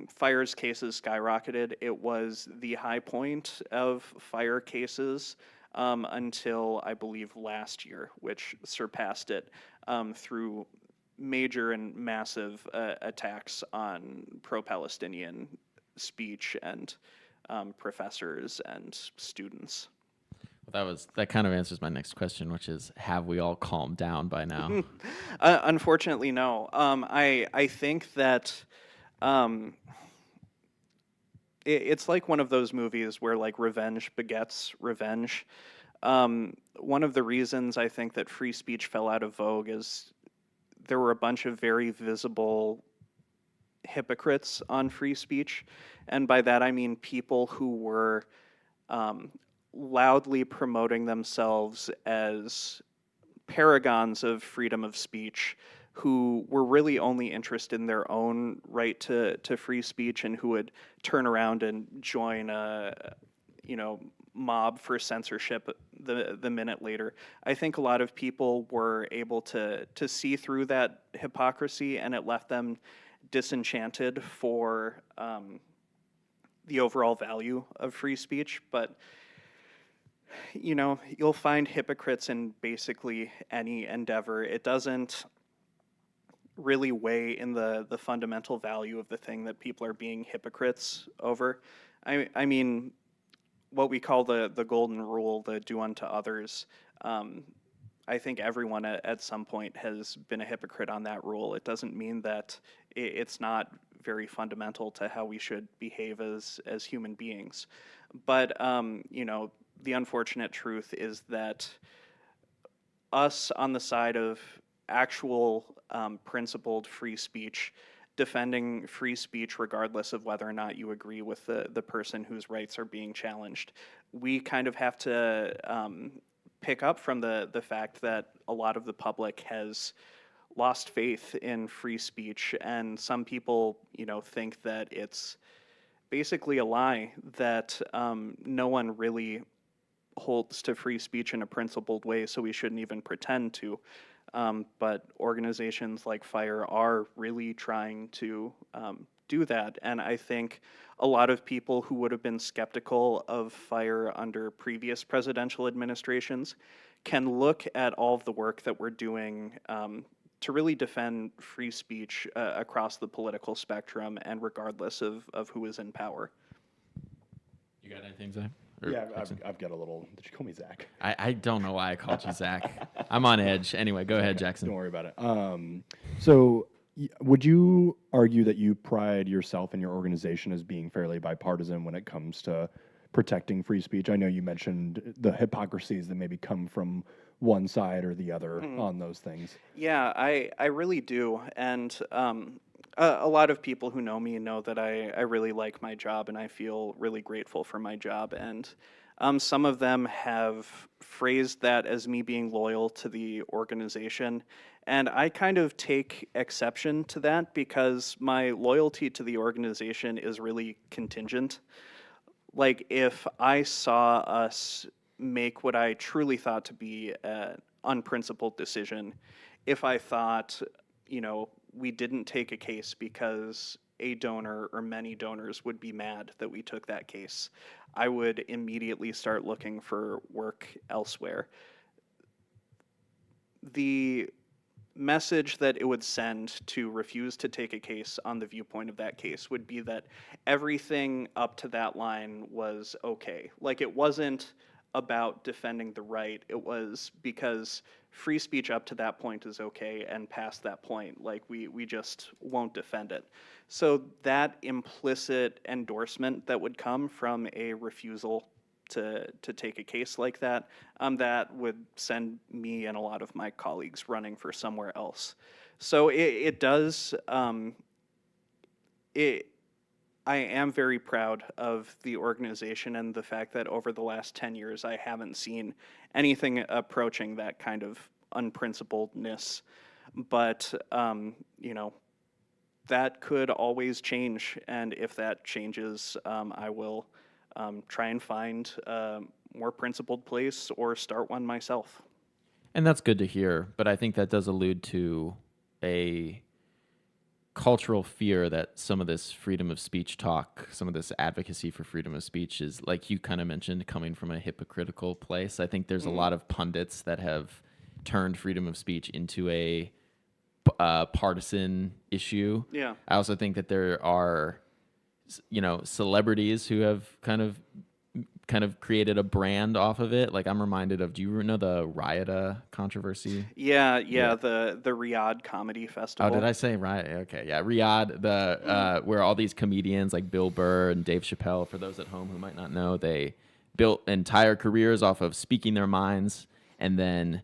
fires cases skyrocketed. It was the high point of fire cases until, I believe, last year, which surpassed it through major and massive attacks on pro-Palestinian speech and professors and students. Well, that kind of answers my next question, which is, have we all calmed down by now? Unfortunately, no. I think that it's like one of those movies where like revenge begets revenge. One of the reasons I think that free speech fell out of vogue is there were a bunch of very visible hypocrites on free speech. And by that, I mean people who were loudly promoting themselves as paragons of freedom of speech, who were really only interested in their own right to free speech, and who would turn around and join a mob for censorship the minute later. I think a lot of people were able to see through that hypocrisy, and it left them disenchanted for the overall value of free speech. But You know, you'll find hypocrites in basically any endeavor. It doesn't really weigh in the fundamental value of the thing that people are being hypocrites over. I mean, what we call the golden rule, the do unto others. Um, I think everyone at some point has been a hypocrite on that rule. It doesn't mean that it's not very fundamental to how we should behave as human beings. But you know, the unfortunate truth is that us on the side of actual principled free speech, defending free speech regardless of whether or not you agree with the person whose rights are being challenged, we kind of have to pick up from the fact that a lot of the public has lost faith in free speech, and some people, you know, think that it's basically a lie, that no one really holds to free speech in a principled way, so we shouldn't even pretend to. But organizations like FIRE are really trying to do that. And I think a lot of people who would have been skeptical of FIRE under previous presidential administrations can look at all of the work that we're doing to really defend free speech across the political spectrum and regardless of who is in power. You got anything, Zach? Or Yeah, Jackson? I've got a little. Did you call me Zach? I don't know why I called you Zach. I'm on edge. Anyway, go ahead, Jackson. Don't worry about it. So, would you argue that you pride yourself and your organization as being fairly bipartisan when it comes to protecting free speech? I know you mentioned the hypocrisies that maybe come from one side or the other on those things. Yeah, I really do. And a lot of people who know me know that I really like my job and I feel really grateful for my job. And some of them have phrased that as me being loyal to the organization. And I kind of take exception to that because my loyalty to the organization is really contingent. Like, if I saw us make what I truly thought to be an unprincipled decision, if I thought, you know, we didn't take a case because a donor or many donors would be mad that we took that case, I would immediately start looking for work elsewhere. The message that it would send to refuse to take a case on the viewpoint of that case would be that everything up to that line was okay. Like, it wasn't about defending the right, it was because free speech up to that point is okay, and past that point, like, we just won't defend it. So that implicit endorsement that would come from a refusal to take a case like that, that would send me and a lot of my colleagues running for somewhere else. So it does, I am very proud of the organization and the fact that over the last 10 years, I haven't seen anything approaching that kind of unprincipledness. But, you know, that could always change. And if that changes, I will try and find a more principled place or start one myself. And that's good to hear, but I think that does allude to a cultural fear that some of this freedom of speech talk, some of this advocacy for freedom of speech is, like you kind of mentioned, coming from a hypocritical place. I think there's a lot of pundits that have turned freedom of speech into a partisan issue. Yeah. I also think that there are, you know, celebrities who have kind of created a brand off of it. Like, I'm reminded of, do you know the Riota controversy? Yeah, the Riyadh Comedy Festival. Oh, did I say right? Okay, yeah, Riyadh, the where all these comedians like Bill Burr and Dave Chappelle, for those at home who might not know, they built entire careers off of speaking their minds, and then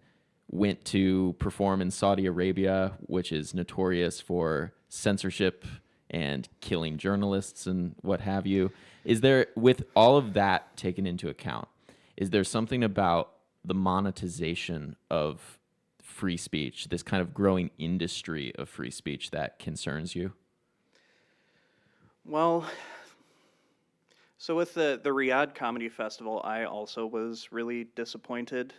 went to perform in Saudi Arabia, which is notorious for censorship and killing journalists and what have you. Is there, with all of that taken into account, is there something about the monetization of free speech, this kind of growing industry of free speech, that concerns you? Well, so with the Riyadh Comedy Festival, I also was really disappointed.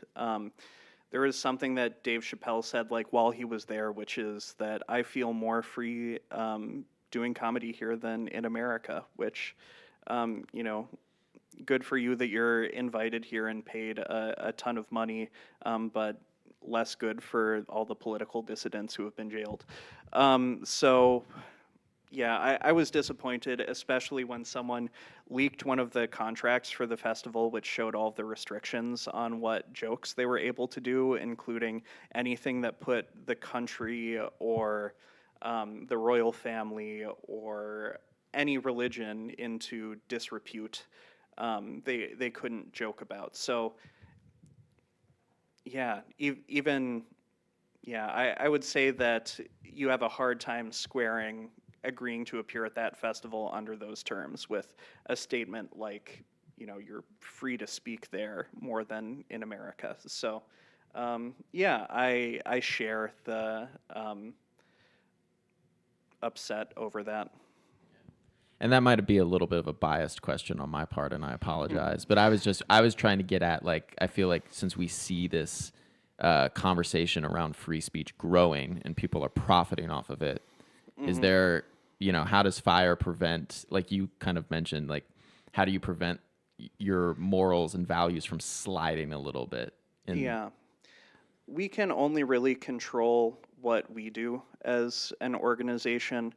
There was something that Dave Chappelle said, like, while he was there, which is that I feel more free doing comedy here than in America, which, you know, good for you that you're invited here and paid a ton of money, but less good for all the political dissidents who have been jailed. So yeah, I was disappointed, especially when someone leaked one of the contracts for the festival, which showed all of the restrictions on what jokes they were able to do, including anything that put the country or the royal family or any religion into disrepute. They couldn't joke about. So yeah, even yeah, I would say that you have a hard time squaring agreeing to appear at that festival under those terms with a statement like, you're free to speak there more than in America. So, yeah, I share the upset over that. And that might be a little bit of a biased question on my part, and I apologize. But I was trying to get at, like, I feel like since we see this conversation around free speech growing and people are profiting off of it, is there, how does fire prevent, like you kind of mentioned, like, how do you prevent your morals and values from sliding a little bit? Yeah. We can only really control what we do as an organization.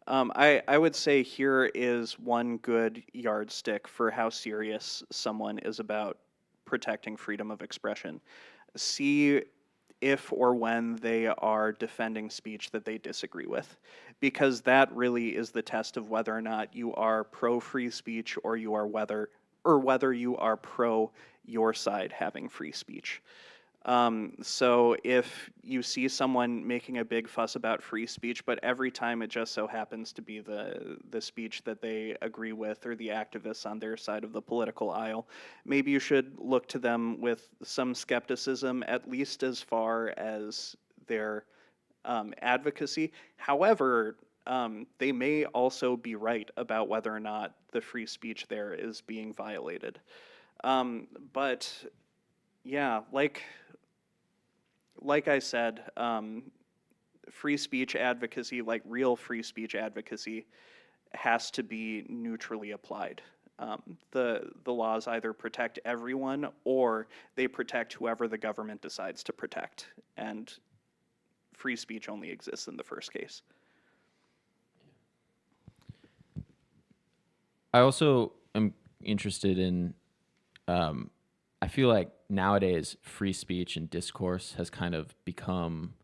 I would say here is one good yardstick for how serious someone is about protecting freedom of expression. See if or when they are defending speech that they disagree with, because that really is the test of whether or not you are pro free speech or whether you are pro your side having free speech. So if you see someone making a big fuss about free speech, but every time it just so happens to be the speech that they agree with or the activists on their side of the political aisle, maybe you should look to them with some skepticism, at least as far as their advocacy. However, they may also be right about whether or not the free speech there is being violated. But yeah, like I said, free speech advocacy, like real free speech advocacy, has to be neutrally applied. The laws either protect everyone or they protect whoever the government decides to protect, and free speech only exists in the first case. I also am interested in, I feel like nowadays free speech and discourse has kind of become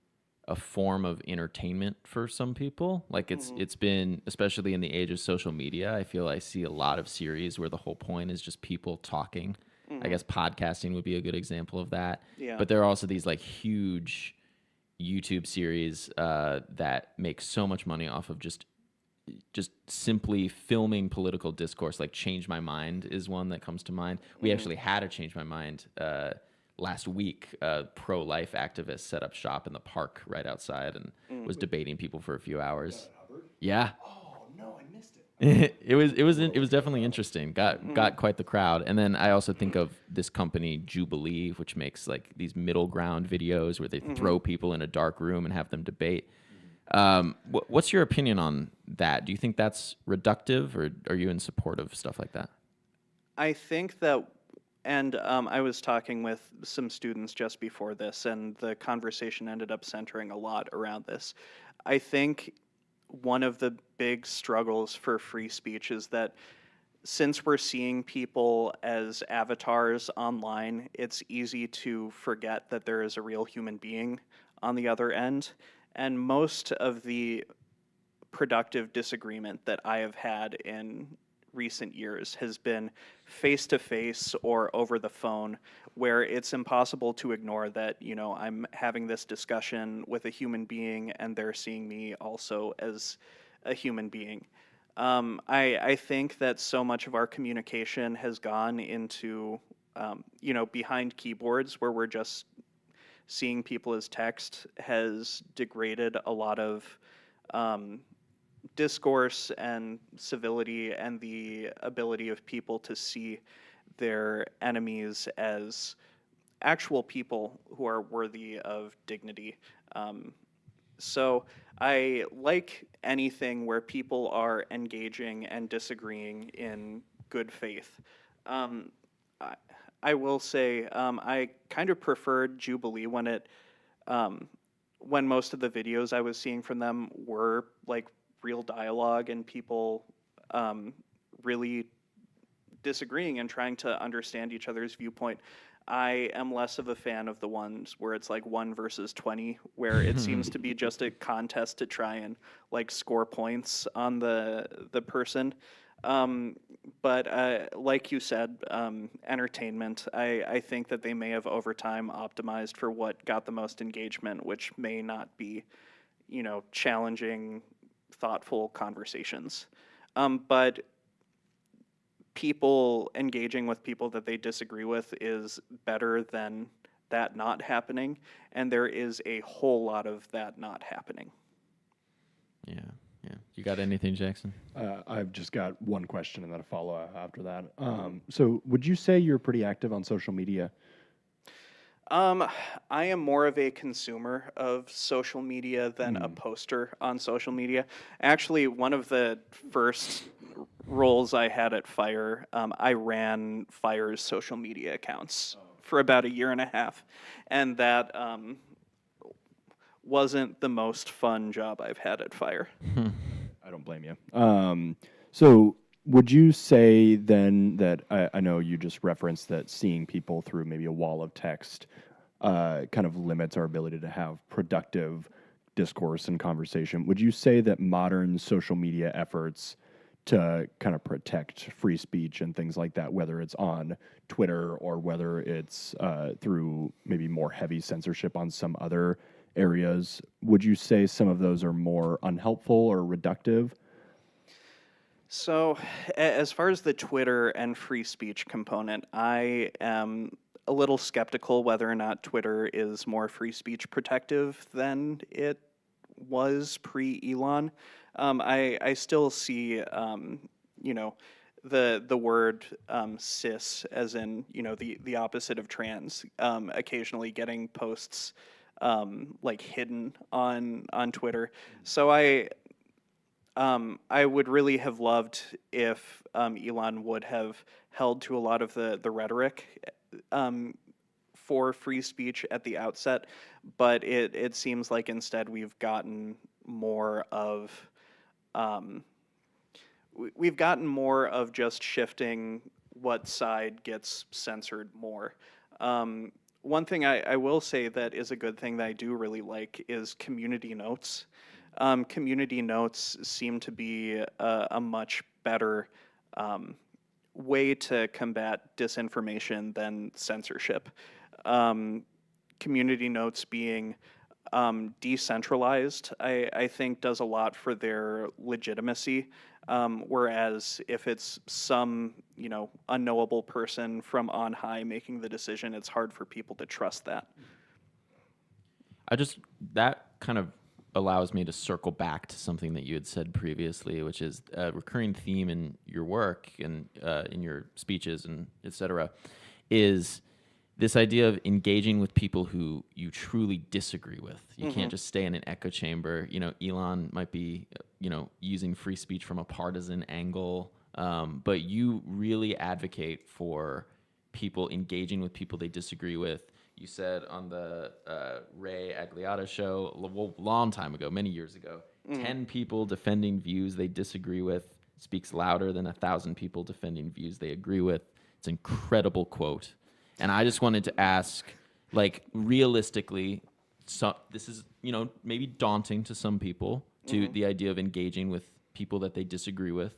a form of entertainment for some people. Like it's been, especially in the age of social media, I feel I see a lot of series where the whole point is just people talking. I guess podcasting would be a good example of that. Yeah. But there are also these like huge YouTube series that make so much money off of just simply filming political discourse. Like Change My Mind is one that comes to mind. We actually had a Change My Mind last week. A pro-life activist set up shop in the park right outside and was debating people for a few hours. Yeah. Oh no, I missed it. It was definitely interesting. Got quite the crowd. And then I also think of this company Jubilee, which makes like these middle ground videos where they throw people in a dark room and have them debate. What's your opinion on that? Do you think that's reductive, or are you in support of stuff like that? I think that, and I was talking with some students just before this, and the conversation ended up centering a lot around this. I think one of the big struggles for free speech is that since we're seeing people as avatars online, it's easy to forget that there is a real human being on the other end. And most of the productive disagreement that I have had in recent years has been face-to-face or over the phone, where it's impossible to ignore that, I'm having this discussion with a human being and they're seeing me also as a human being. I think that so much of our communication has gone into, behind keyboards where we're just seeing people as text has degraded a lot of discourse and civility and the ability of people to see their enemies as actual people who are worthy of dignity. So I like anything where people are engaging and disagreeing in good faith. Um, I will say I kind of preferred Jubilee um, when most of the videos I was seeing from them were like real dialogue and people really disagreeing and trying to understand each other's viewpoint. I am less of a fan of the ones where it's like 1 versus 20, where it seems to be just a contest to try and like score points on the person. Um, but like you said, entertainment. I think that they may have over time optimized for what got the most engagement, which may not be, challenging, thoughtful conversations. But people engaging with people that they disagree with is better than that not happening, and there is a whole lot of that not happening. Yeah, yeah. You got anything, Jackson? I've just got one question and then a follow-up after that. So would you say you're pretty active on social media? I am more of a consumer of social media than a poster on social media. Actually, one of the first roles I had at Fire, I ran Fire's social media accounts for about a year and a half, and that wasn't the most fun job I've had at Fire. I don't blame you. So would you say then that I know you just referenced that seeing people through maybe a wall of text kind of limits our ability to have productive discourse and conversation. Would you say that modern social media efforts to kind of protect free speech and things like that, whether it's on Twitter or whether it's through maybe more heavy censorship on some other areas, would you say some of those are more unhelpful or reductive? So, as far as the Twitter and free speech component, I am a little skeptical whether or not Twitter is more free speech protective than it was pre-Elon. I still see, the word cis, as in the opposite of trans, occasionally getting posts like hidden on Twitter. So I would really have loved if Elon would have held to a lot of the rhetoric for free speech at the outset, but it seems like instead we've gotten more of we've gotten more of just shifting what side gets censored more. One thing I will say that is a good thing that I do really like is community notes. Community notes seem to be a much better way to combat disinformation than censorship. Community notes being decentralized, I think, does a lot for their legitimacy. Whereas if it's some, unknowable person from on high making the decision, it's hard for people to trust that. That kind of allows me to circle back to something that you had said previously, which is a recurring theme in your work and in your speeches and et cetera, is this idea of engaging with people who you truly disagree with. You can't just stay in an echo chamber. Elon might be, using free speech from a partisan angle, but you really advocate for people engaging with people they disagree with. You said on the Ray Agliata show a long time ago, many years ago, 10 people defending views they disagree with speaks louder than 1,000 people defending views they agree with. It's an incredible quote. And I just wanted to ask, realistically, this is, maybe daunting to some people, to the idea of engaging with people that they disagree with.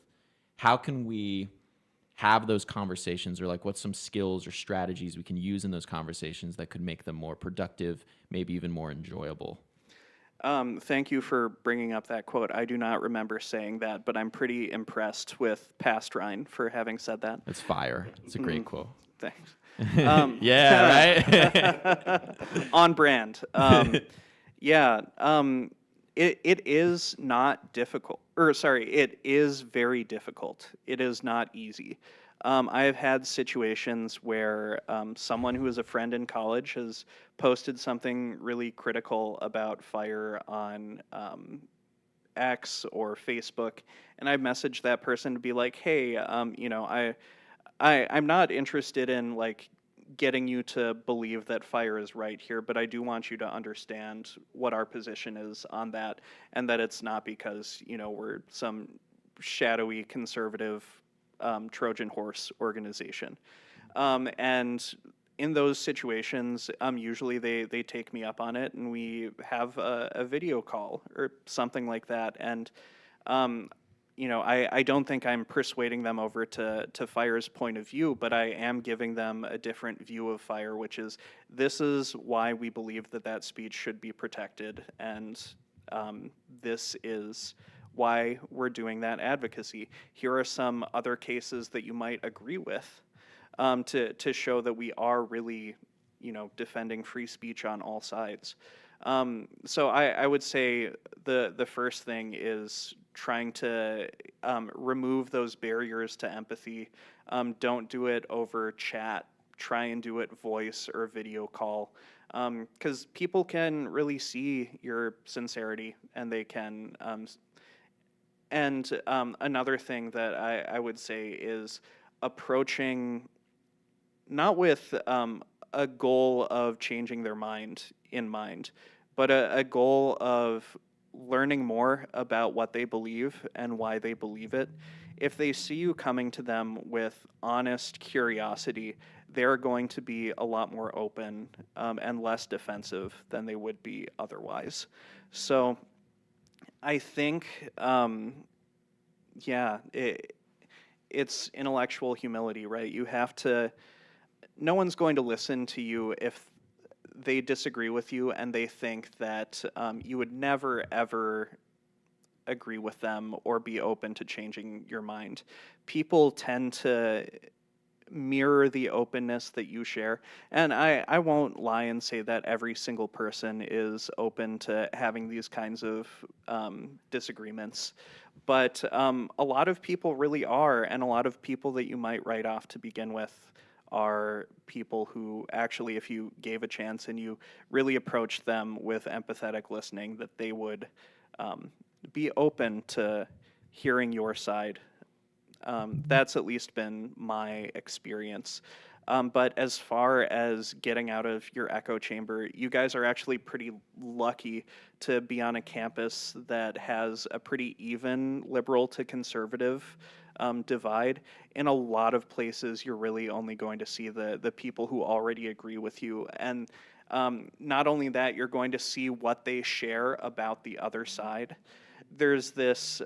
How can we have those conversations, or what's some skills or strategies we can use in those conversations that could make them more productive, maybe even more enjoyable? Thank you for bringing up that quote. I do not remember saying that, but I'm pretty impressed with past Ryne for having said that. It's fire. It's a great quote. Thanks. Yeah, right? On brand. It is not difficult. It is very difficult. It is not easy. I have had situations where someone who is a friend in college has posted something really critical about Fire on X or Facebook, and I messaged that person to be like, hey, I'm not interested in like getting you to believe that fire is right here, but I do want you to understand what our position is on that, and that it's not because, you know, we're some shadowy conservative Trojan horse organization. And in those situations, usually they take me up on it, and we have a video call or something like that. And you know, I don't think I'm persuading them over to Fire's point of view, but I am giving them a different view of Fire, which is this is why we believe that that speech should be protected, and this is why we're doing that advocacy. Here are some other cases that you might agree with, to show that we are really, you know, defending free speech on all sides. So I would say the first thing is trying to remove those barriers to empathy. Don't do it over chat. Try and do it voice or video call, because people can really see your sincerity, and they can. And another thing that I would say is approaching not with a goal of changing their mind in mind, but a goal of learning more about what they believe and why they believe it. If they see you coming to them with honest curiosity, they're going to be a lot more open and less defensive than they would be otherwise. So I think, yeah, it's intellectual humility, right? You have to, no one's going to listen to you if they disagree with you and they think that you would never, ever agree with them or be open to changing your mind. People tend to mirror the openness that you share. And I won't lie and say that every single person is open to having these kinds of disagreements. But a lot of people really are, and a lot of people that you might write off to begin with are people who actually, if you gave a chance and you really approached them with empathetic listening, that they would be open to hearing your side. That's at least been my experience. But as far as getting out of your echo chamber, you guys are actually pretty lucky to be on a campus that has a pretty even liberal to conservative divide. In a lot of places, you're really only going to see the people who already agree with you. And not only that, you're going to see what they share about the other side. There's this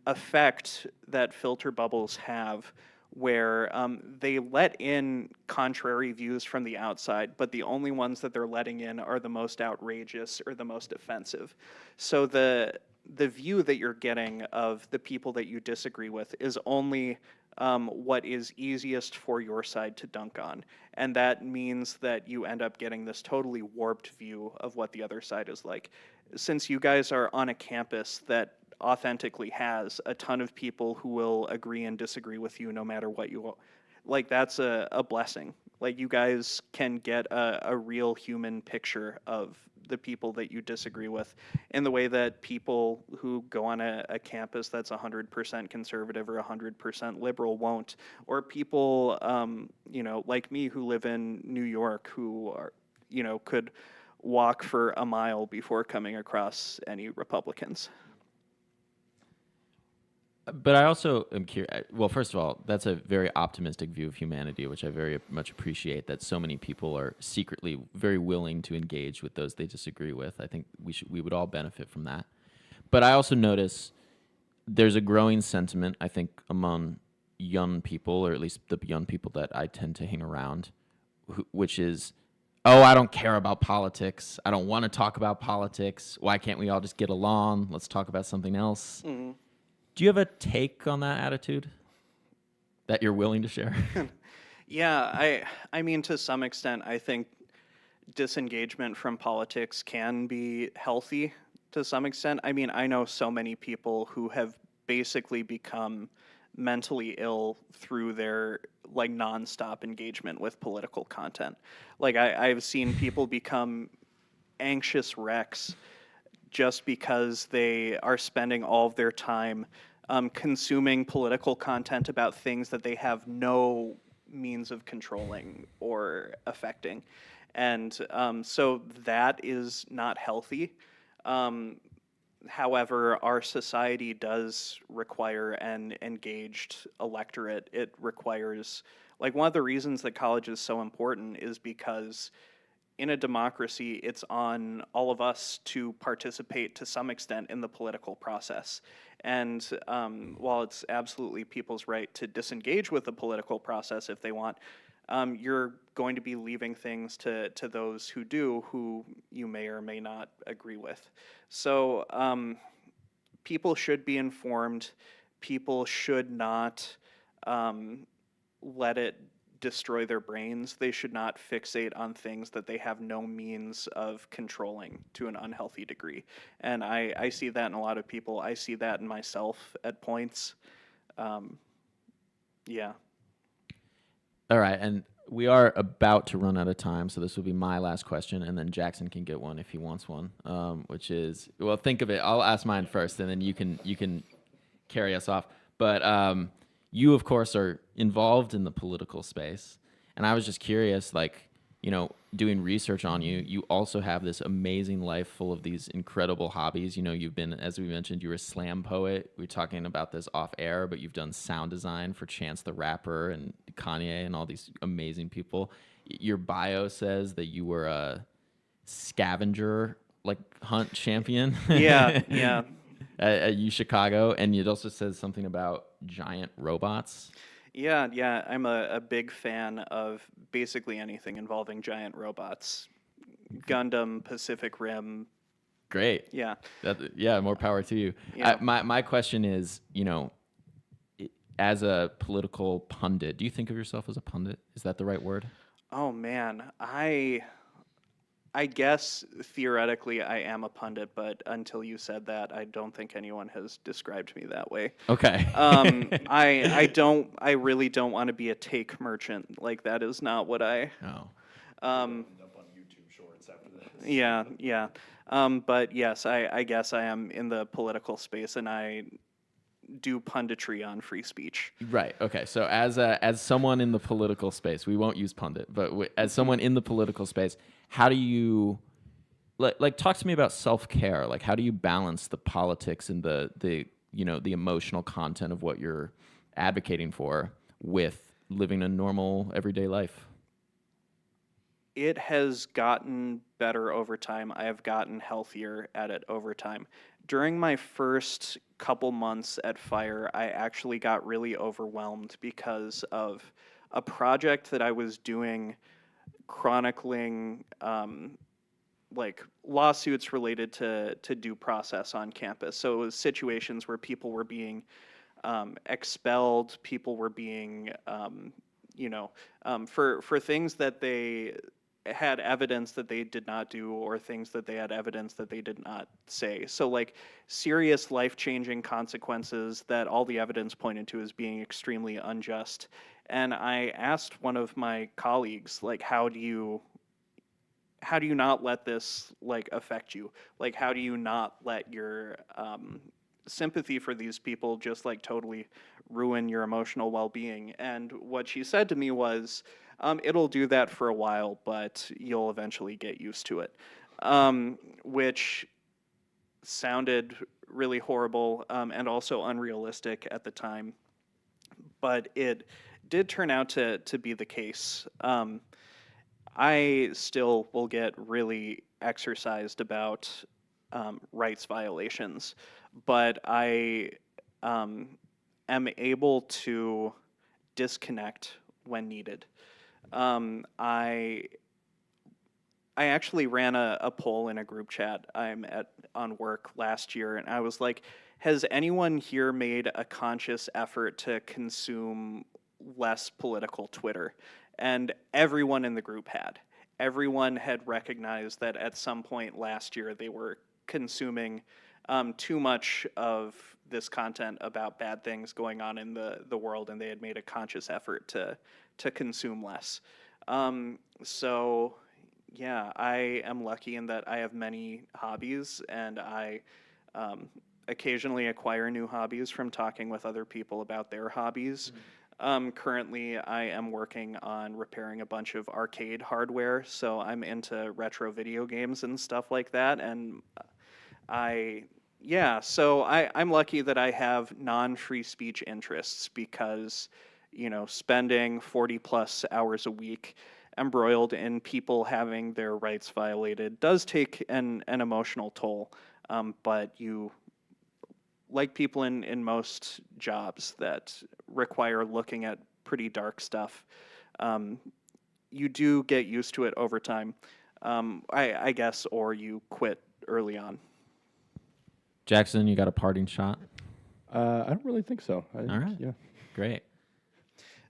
effect that filter bubbles have where they let in contrary views from the outside, but the only ones that they're letting in are the most outrageous or the most offensive. So the view that you're getting of the people that you disagree with is only what is easiest for your side to dunk on. And that means that you end up getting this totally warped view of what the other side is like. Since you guys are on a campus that authentically has a ton of people who will agree and disagree with you no matter what you like, that's a blessing. Like, you guys can get a real human picture of the people that you disagree with in the way that people who go on a campus that's 100% conservative or 100% liberal won't, or people you know, like me, who live in New York, who are, you know, could walk for a mile before coming across any Republicans. But I also am curious. Well, first of all, that's a very optimistic view of humanity, which I very much appreciate, that so many people are secretly very willing to engage with those they disagree with. I think we would all benefit from that. But I also notice there's a growing sentiment, I think, among young people, or at least the young people that I tend to hang around, which is, oh, I don't care about politics. I don't want to talk about politics. Why can't we all just get along? Let's talk about something else. Mm-hmm. Do you have a take on that attitude that you're willing to share? Yeah, I mean, to some extent, I think disengagement from politics can be healthy to some extent. I mean, I know so many people who have basically become mentally ill through their like nonstop engagement with political content. Like, I've seen people become anxious wrecks just because they are spending all of their time consuming political content about things that they have no means of controlling or affecting. And so that is not healthy. However, our society does require an engaged electorate. It requires, like, one of the reasons that college is so important is because in a democracy, it's on all of us to participate to some extent in the political process. And while it's absolutely people's right to disengage with the political process if they want, you're going to be leaving things to those who do, who you may or may not agree with. So people should be informed. People should not let it destroy their brains. They should not fixate on things that they have no means of controlling to an unhealthy degree. And I see that in a lot of people. I see that in myself at points. Yeah. All right, and we are about to run out of time, so this will be my last question, and then Jackson can get one if he wants one. Which is, well, think of it. I'll ask mine first, and then you can carry us off. But you, of course, are involved in the political space, and I was just curious, like, you know, doing research on you, you also have this amazing life full of these incredible hobbies. You know, you've been, as we mentioned, you were a slam poet. We were talking about this off air, but you've done sound design for Chance the Rapper and Kanye and all these amazing people. Your bio says that you were a scavenger, like, hunt champion. Yeah, yeah. At U Chicago, and it also says something about giant robots. Yeah, I'm a big fan of basically anything involving giant robots. Gundam, Pacific Rim. Great. Yeah. Yeah, more power to you. Yeah. My question is, you know, as a political pundit, do you think of yourself as a pundit? Is that the right word? Oh man, I guess theoretically I am a pundit, but until you said that, I don't think anyone has described me that way. Okay. I really don't want to be a take merchant. Like, that is not what I. Oh. End up on YouTube Shorts after this. Yeah. But yes, I guess I am in the political space, and I do punditry on free speech. Right. Okay. So as someone in the political space, we won't use pundit, but as someone in the political space, how do you like talk to me about self-care? Like, how do you balance the politics and the you know, the emotional content of what you're advocating for with living a normal everyday life? It has gotten better over time. I have gotten healthier at it over time. During my first couple months at Fire, I actually got really overwhelmed because of a project that I was doing chronicling like lawsuits related to due process on campus. So it was situations where people were being expelled, people were being, for things that they had evidence that they did not do, or things that they had evidence that they did not say. So, like, serious life-changing consequences that all the evidence pointed to as being extremely unjust. And I asked one of my colleagues, like, how do you not let this, like, affect you? Like, how do you not let your sympathy for these people just, like, totally ruin your emotional well-being? And what she said to me was, it'll do that for a while, but you'll eventually get used to it, which sounded really horrible and also unrealistic at the time. But it did turn out to be the case. I still will get really exercised about rights violations, but I am able to disconnect when needed. I actually ran a poll in a group chat I'm at on work last year, and I was like, has anyone here made a conscious effort to consume less political Twitter? And everyone in the group had. Everyone had recognized that at some point last year they were consuming too much of this content about bad things going on in the world, and they had made a conscious effort to consume less. So yeah, I am lucky in that I have many hobbies, and I occasionally acquire new hobbies from talking with other people about their hobbies. Currently, I am working on repairing a bunch of arcade hardware, so I'm into retro video games and stuff like that. And I'm lucky that I have non-free speech interests because, spending 40 plus hours a week embroiled in people having their rights violated does take an emotional toll. But like people in most jobs that require looking at pretty dark stuff, you do get used to it over time, I guess, or you quit early on. Jackson, you got a parting shot? I don't really think so. All right. Yeah. Great.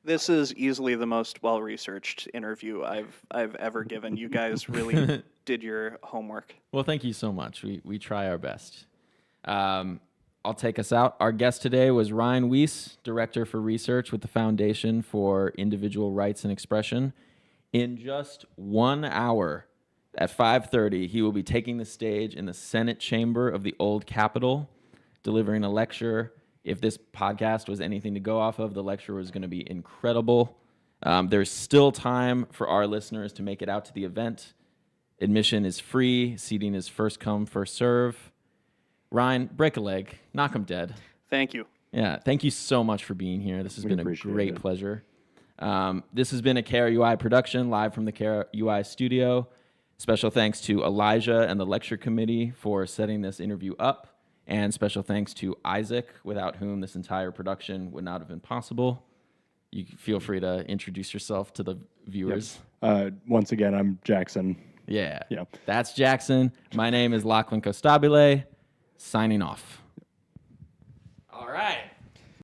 This is easily the most well-researched interview I've ever given. You guys really did your homework. Well, thank you so much. We try our best. I'll take us out. Our guest today was Ryne Weiss, Director for Research with the Foundation for Individual Rights and Expression. In just 1 hour, at 5:30, he will be taking the stage in the Senate chamber of the old Capitol, delivering a lecture. If this podcast was anything to go off of, the lecture was going to be incredible. There's still time for our listeners to make it out to the event. Admission is free. Seating is first come, first serve. Ryne, break a leg. Knock him dead. Thank you. Yeah, thank you so much for being here. This has been a appreciate great it. pleasure. This has been a KRUI production, live from the KRUI studio. Special thanks to Elijah and the lecture committee for setting this interview up. And special thanks to Isaac, without whom this entire production would not have been possible. You feel free to introduce yourself to the viewers. Once again, I'm Jackson. Yeah. Yeah. That's Jackson. My name is Lachlan Costabile, signing off. All right.